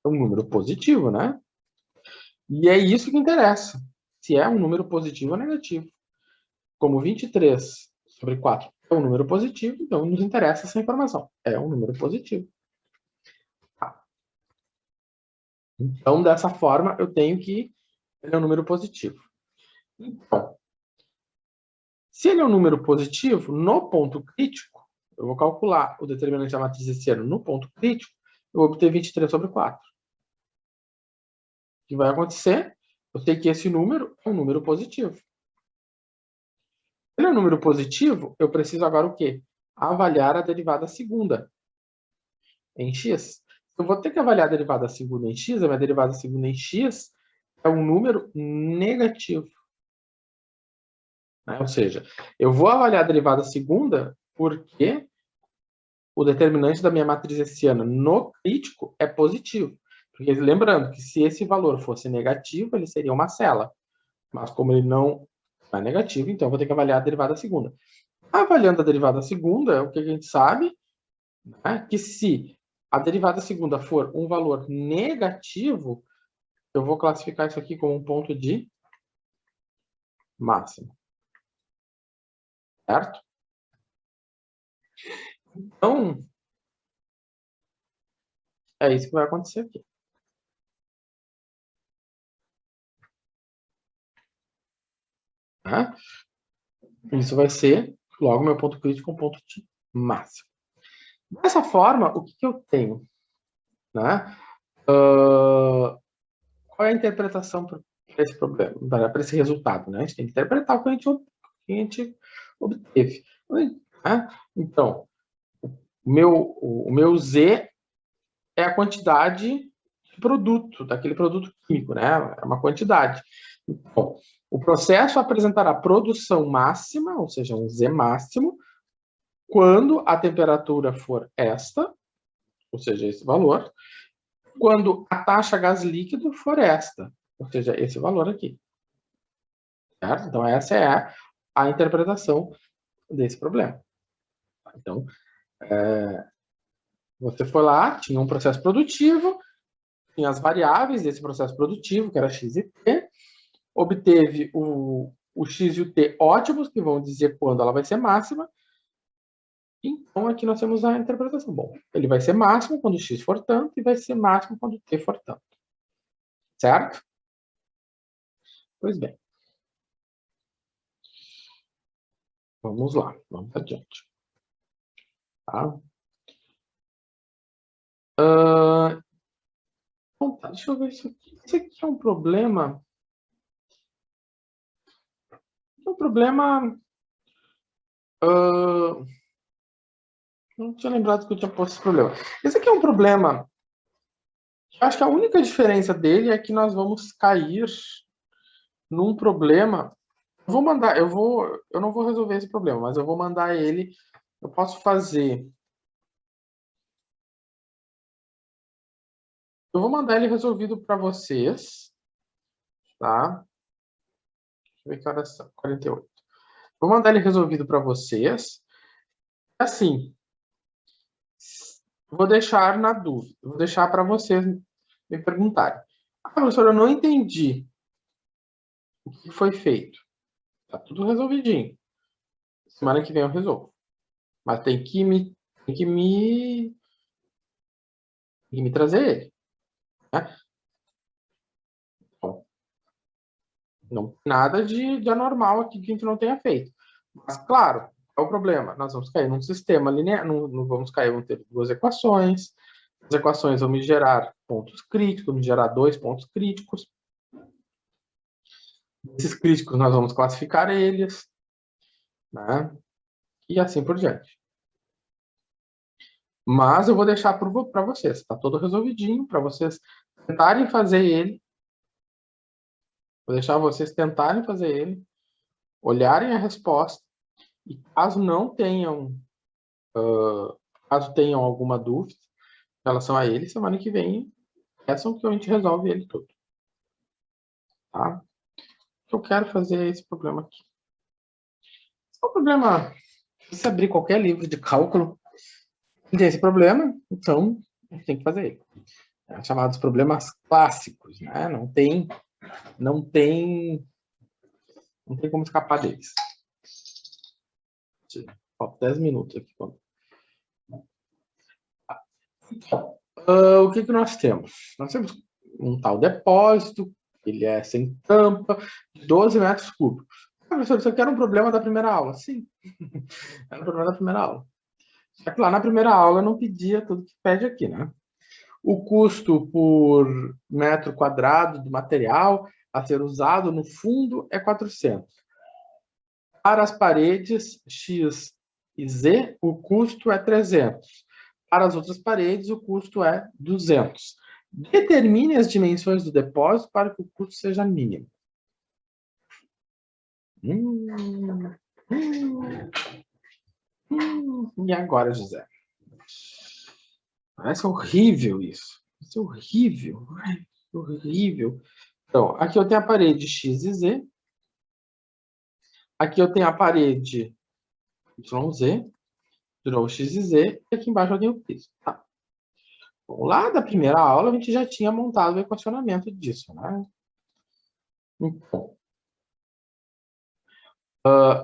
É um número positivo, né? E é isso que interessa. Se é um número positivo ou negativo. Como 23 sobre 4 é um número positivo, então nos interessa essa informação. É um número positivo. Tá. Então, dessa forma, eu tenho que ele é um número positivo. Então, se ele é um número positivo, no ponto crítico, eu vou calcular o determinante da matriz hessiana no ponto crítico, eu vou obter 23 sobre 4. O que vai acontecer? Eu sei que esse número é um número positivo. Se ele é um número positivo, eu preciso agora o quê? Avaliar a derivada segunda em x. Eu vou ter que avaliar a derivada segunda em x, a minha derivada segunda em x é um número negativo. Ou seja, eu vou avaliar a derivada segunda porque o determinante da minha matriz hessiana no crítico é positivo. Porque lembrando que se esse valor fosse negativo, ele seria uma cela. Mas como ele não é negativo, então eu vou ter que avaliar a derivada segunda. Avaliando a derivada segunda, o que a gente sabe é que se a derivada segunda for um valor negativo, eu vou classificar isso aqui como um ponto de máximo. Certo? Então, é isso que vai acontecer aqui. Tá? Isso vai ser, logo, meu ponto crítico, um ponto de máximo. Dessa forma, o que eu tenho? Né? Qual é a interpretação para esse problema, para esse resultado? Né? A gente tem que interpretar o que a gente obteve. Né? Então, o meu Z é a quantidade de produto, daquele produto químico, né? É uma quantidade. Então, O processo apresentará produção máxima, ou seja, um Z máximo, quando a temperatura for esta, ou seja, esse valor, quando a taxa gás líquido for esta, ou seja, esse valor aqui. Certo? Então, essa é a interpretação desse problema. Então, você foi lá, tinha um processo produtivo, tinha as variáveis desse processo produtivo, que era x e t, obteve o x e o t ótimos, que vão dizer quando ela vai ser máxima. Então, aqui nós temos a interpretação. Bom, ele vai ser máximo quando x for tanto e vai ser máximo quando t for tanto. Certo? Pois bem. Vamos lá, vamos adiante. Tá? Então, tá, deixa eu ver isso aqui. Isso aqui é um problema. É um problema. Não tinha lembrado que eu tinha posto esse problema. Esse aqui é um problema. Eu acho que a única diferença dele é que nós vamos cair num problema. Eu vou mandar, eu não vou resolver esse problema, mas eu vou mandar ele. Eu posso fazer. Eu vou mandar ele resolvido para vocês, tá? Deixa eu ver que horas são. 48. Vou mandar ele resolvido para vocês. Assim, vou deixar na dúvida. Vou deixar para vocês me perguntarem. Ah, professor, eu não entendi o que foi feito. Tá tudo resolvidinho. Semana que vem eu resolvo. Mas tem que me trazer ele. Né? Bom, não tem nada de anormal aqui que a gente não tenha feito. Mas, claro, qual é o problema? Nós vamos cair num sistema linear, não vamos cair, vamos ter duas equações. As equações vão me gerar pontos críticos, vão me gerar 2 pontos críticos. Esses críticos nós vamos classificar eles, né? E assim por diante. Mas eu vou deixar para vocês, está todo resolvidinho, para vocês tentarem fazer ele. Vou deixar vocês tentarem fazer ele, olharem a resposta, e caso não tenham, caso tenham alguma dúvida em relação a ele, semana que vem, peçam que a gente resolve ele todo. Tá? Eu quero fazer esse problema aqui. Esse é um problema, se você abrir qualquer livro de cálculo, tem esse problema, então a gente tem que fazer ele. É chamados problemas clássicos, né? Não tem como escapar deles. Falta 10 minutos aqui. O que nós temos? Nós temos um tal depósito, ele é sem tampa, 12 metros cúbicos. Professor, isso aqui era um problema da primeira aula? Sim, era um problema da primeira aula. Só que lá na primeira aula não pedia tudo que pede aqui, né? O custo por metro quadrado do material a ser usado no fundo é 400. Para as paredes X e Z, o custo é 300. Para as outras paredes, o custo é 200. Determine as dimensões do depósito para que o custo seja mínimo. E agora, José? Parece horrível isso. Isso é horrível. Horrível. Então, aqui eu tenho a parede X e Z. Aqui eu tenho a parede YZ, durou X e Z, e aqui embaixo eu tenho o piso. Tá. Bom, lá da primeira aula a gente já tinha montado o equacionamento disso, né? Então,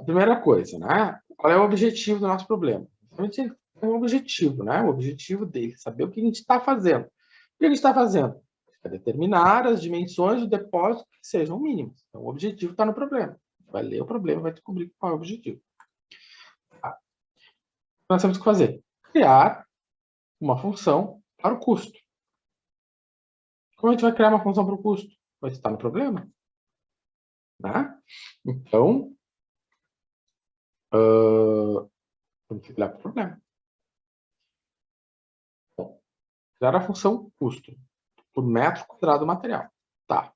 primeira coisa, né? Qual é o objetivo do nosso problema? A gente tem um objetivo, né? O objetivo dele é saber o que a gente está fazendo. O que a gente está fazendo? É determinar as dimensões do depósito que sejam mínimas. Então, o objetivo está no problema. Vai ler o problema e vai descobrir qual é o objetivo. Tá. Nós temos que fazer? Criar uma função para o custo. Como a gente vai criar uma função para o custo? Vai estar no problema. Né? Então, vamos olhar para o problema. Bom, criar a função custo por metro quadrado do material. Tá.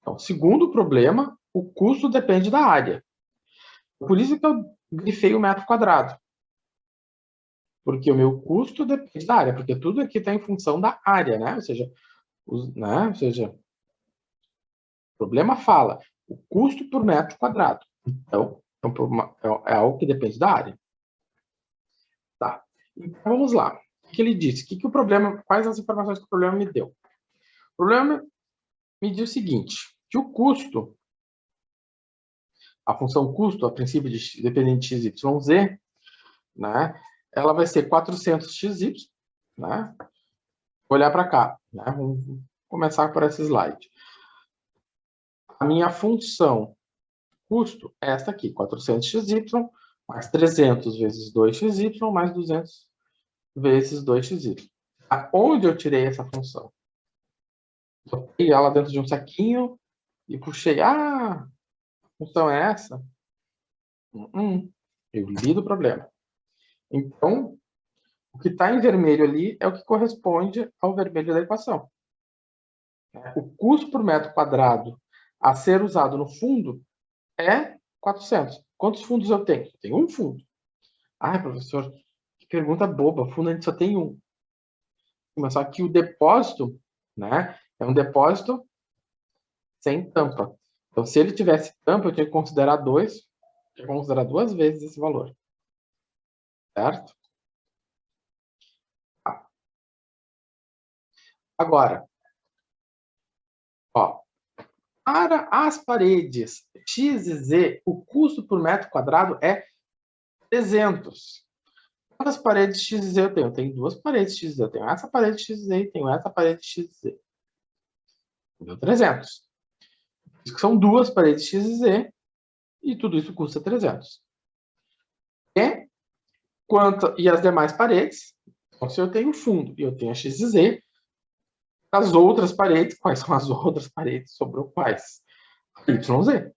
Então, segundo problema, o custo depende da área. Por isso que eu grifei o metro quadrado. Porque o meu custo depende da área, porque tudo aqui está em função da área, né? Ou seja, o problema fala o custo por metro quadrado. Então, é algo que depende da área. Tá. Então, vamos lá. O que ele disse? Quais as informações que o problema me deu? O problema me diz o seguinte, que o custo, a função custo, a princípio dependente de x, y, z, né, ela vai ser 400xy, né? Vou olhar para cá, né? Vamos começar por esse slide. A minha função custo é esta aqui, 400xy, mais 300 vezes 2xy, mais 200 vezes 2xy. Aonde eu tirei essa função? Botei ela dentro de um saquinho e puxei. Ah, a função é essa? Eu li do problema. Então, o que está em vermelho ali é o que corresponde ao vermelho da equação. O custo por metro quadrado a ser usado no fundo é 400. Quantos fundos eu tenho? Eu tenho um fundo. Ah, professor, que pergunta boba. Fundo a gente só tem um. Mas só que o depósito, né, é um depósito sem tampa. Então, se ele tivesse tampa, eu tinha que considerar duas vezes esse valor. Certo? Agora, ó, para as paredes X e Z, o custo por metro quadrado é 300. Quantas paredes X e Z eu tenho? Eu tenho duas paredes X e Z. Eu tenho essa parede X e Z e tenho essa parede X e Z. Deu 300. Isso que são duas paredes X e Z e tudo isso custa 300. E as demais paredes? Então, se eu tenho fundo e eu tenho a X e Z, as outras paredes, quais são as outras paredes? Sobrou quais? A YZ.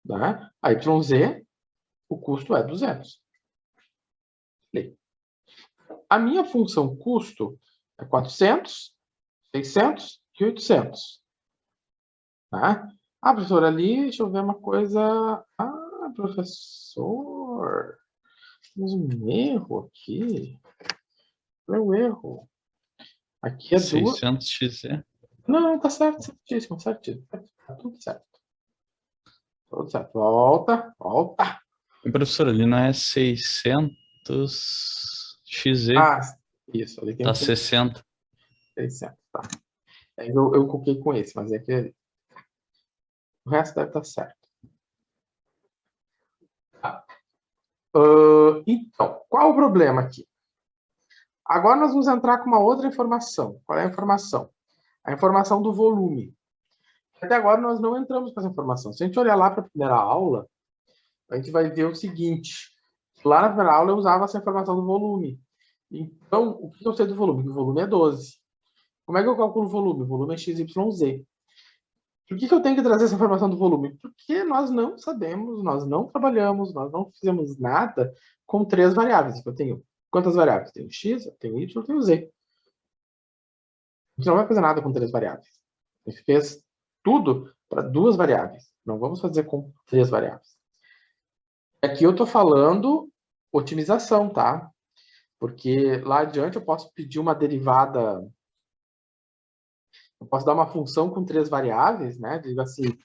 Né? A YZ, o custo é 200. A minha função custo é 400, 600 e 800. Tá? Ah, professor, ali, deixa eu ver uma coisa. Ah, professor, temos um erro aqui. Qual é o erro? Aqui é 600xz. Não, tá certo, certíssimo, certíssimo. Tá tudo certo. Tudo certo. Volta, volta. Professor, ali não é 600xz, Ah, isso, ali tem tá um 60. 600, tá. Eu coloquei com esse, mas é que o resto deve estar certo. Tá. Então, qual o problema aqui? Agora nós vamos entrar com uma outra informação. Qual é a informação? A informação do volume. Até agora nós não entramos com essa informação. Se a gente olhar lá para a primeira aula, a gente vai ver o seguinte. Lá na primeira aula eu usava essa informação do volume. Então, o que eu sei do volume? O volume é 12. Como é que eu calculo o volume? O volume é XYZ. Por que eu tenho que trazer essa informação do volume? Porque nós não sabemos, nós não trabalhamos, nós não fizemos nada com 3 variáveis. Eu tenho quantas variáveis? Eu tenho X, eu tenho Y, eu tenho Z. A gente não vai fazer nada com 3 variáveis. A gente fez tudo para 2 variáveis. Não vamos fazer com 3 variáveis. Aqui eu estou falando otimização, tá? Porque lá adiante eu posso pedir uma derivada. Eu posso dar uma função com 3 variáveis, né? Digo assim,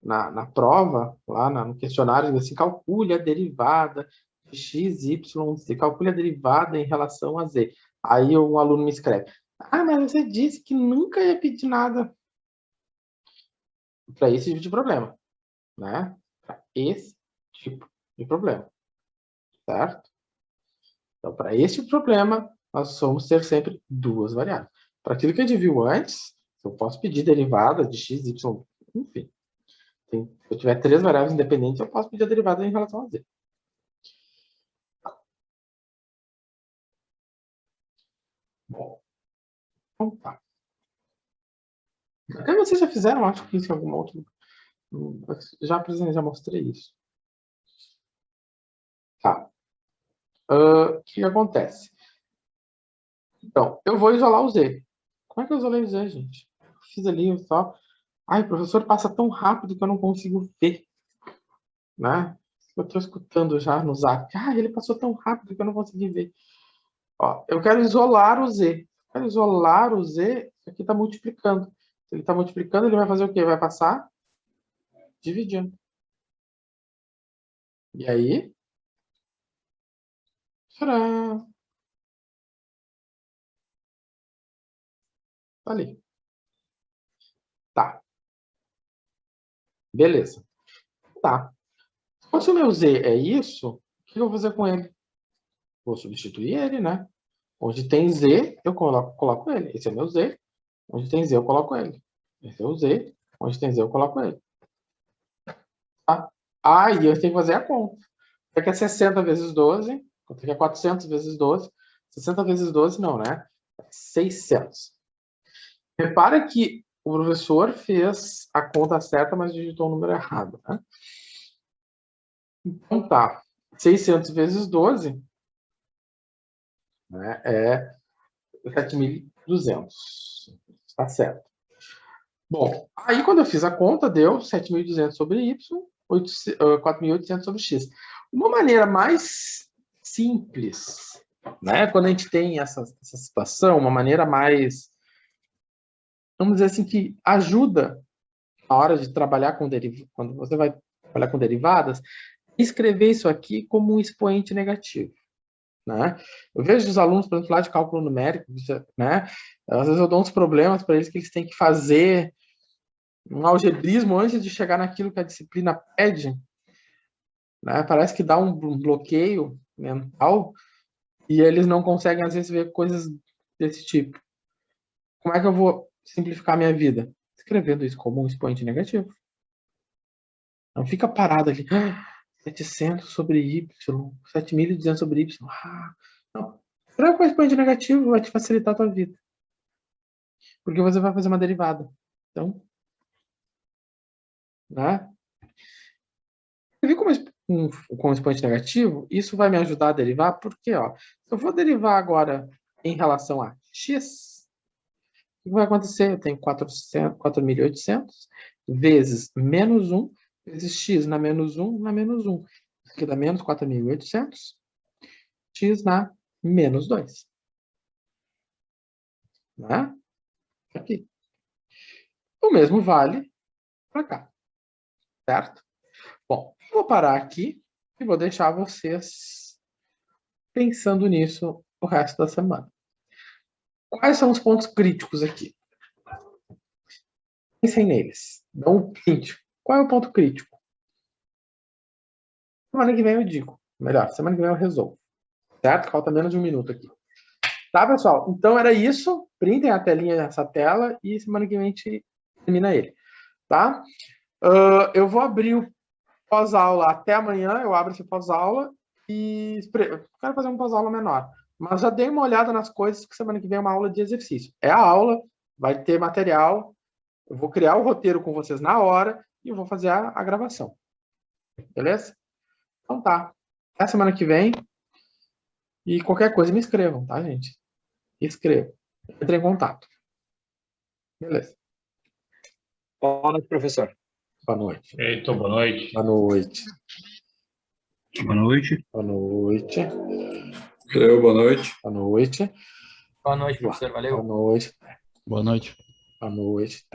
na prova, lá no questionário, digo assim, calcule a derivada de x, y, z. Calcule a derivada em relação a z. Aí um aluno me escreve, ah, mas você disse que nunca ia pedir nada para esse tipo de problema, né? Para esse tipo de problema, certo? Então, para esse problema, nós vamos ter sempre 2 variáveis. Para aquilo que a gente viu antes, eu posso pedir derivada de x, y, enfim. Se eu tiver 3 variáveis independentes, eu posso pedir a derivada em relação a z. Bom, então tá. Até vocês já fizeram, acho que isso em algum outro. Já apresentei, já mostrei isso. Tá. O que acontece? Então, eu vou isolar o Z. Como é que eu isolei o Z, gente? Fiz ali só Ai, o professor passa tão rápido que eu não consigo ver, né? Eu estou escutando já no zap. Ah, ele passou tão rápido que eu não consegui ver. Ó, eu quero isolar o Z. Quero isolar o Z, isso aqui está multiplicando. Se ele está multiplicando, ele vai fazer o quê? Vai passar dividindo. E aí? Tcharam! Tá ali. Tá. Beleza. Tá. Então, se o meu Z é isso, o que eu vou fazer com ele? Vou substituir ele, né? Onde tem Z, eu coloco ele. Esse é meu Z. Onde tem Z, eu coloco ele. Esse é o Z. Onde tem Z, eu coloco ele. Tá? Aí eu tenho que fazer a conta. Quanto é que é 60 vezes 12? Quanto é que é 400 vezes 12? 60 vezes 12, não, né? 600. Repara que o professor fez a conta certa, mas digitou o número errado, né? Então tá. 600 vezes 12, né, é 7.200. Tá certo. Bom, aí quando eu fiz a conta, deu 7.200 sobre y, 4.800 sobre x. Uma maneira mais simples, né, quando a gente tem essa situação, uma maneira mais, vamos dizer assim, que ajuda na hora de trabalhar com derivadas, quando você vai trabalhar com derivadas, escrever isso aqui como um expoente negativo. Né? Eu vejo os alunos, por exemplo, lá de cálculo numérico, né? Às vezes eu dou uns problemas para eles que eles têm que fazer um algebrismo antes de chegar naquilo que a disciplina pede, né? Parece que dá um bloqueio mental e eles não conseguem, às vezes, ver coisas desse tipo. Como é que eu vou simplificar a minha vida? Escrevendo isso como um expoente negativo. Não fica parado ali. 700 sobre y, 7.200 sobre y. Não. Escreve com expoente negativo, vai te facilitar a tua vida. Porque você vai fazer uma derivada. Então, né? Você viu com expoente negativo? Isso vai me ajudar a derivar, porque, ó, se eu vou derivar agora em relação a x, o que vai acontecer? Eu tenho 4.800 vezes menos 1, vezes x na menos 1, na menos 1. Isso aqui dá menos 4.800, x na menos 2. Né? Aqui. O mesmo vale para cá. Certo? Bom, vou parar aqui e vou deixar vocês pensando nisso o resto da semana. Quais são os pontos críticos aqui? Pensem neles. Dá um print. Qual é o ponto crítico? Semana que vem eu digo. Melhor, semana que vem eu resolvo. Certo? Falta menos de um minuto aqui. Tá, pessoal? Então era isso. Printem a telinha dessa tela e semana que vem a gente termina ele. Tá? Eu vou abrir o pós-aula até amanhã. Eu abro esse pós-aula e quero fazer um pós-aula menor. Mas já dei uma olhada nas coisas, que semana que vem é uma aula de exercício. É a aula, vai ter material. Eu vou criar o roteiro com vocês na hora e eu vou fazer a gravação. Beleza? Então tá. Até semana que vem. E qualquer coisa me escrevam, tá, gente? Escrevam. Entre em contato. Beleza. Boa noite, professor. Boa noite. Eita, boa noite. Boa noite. Boa noite. Boa noite. Boa noite. Boa noite. Boa noite, professor. Valeu. Boa noite. Boa noite. Boa noite.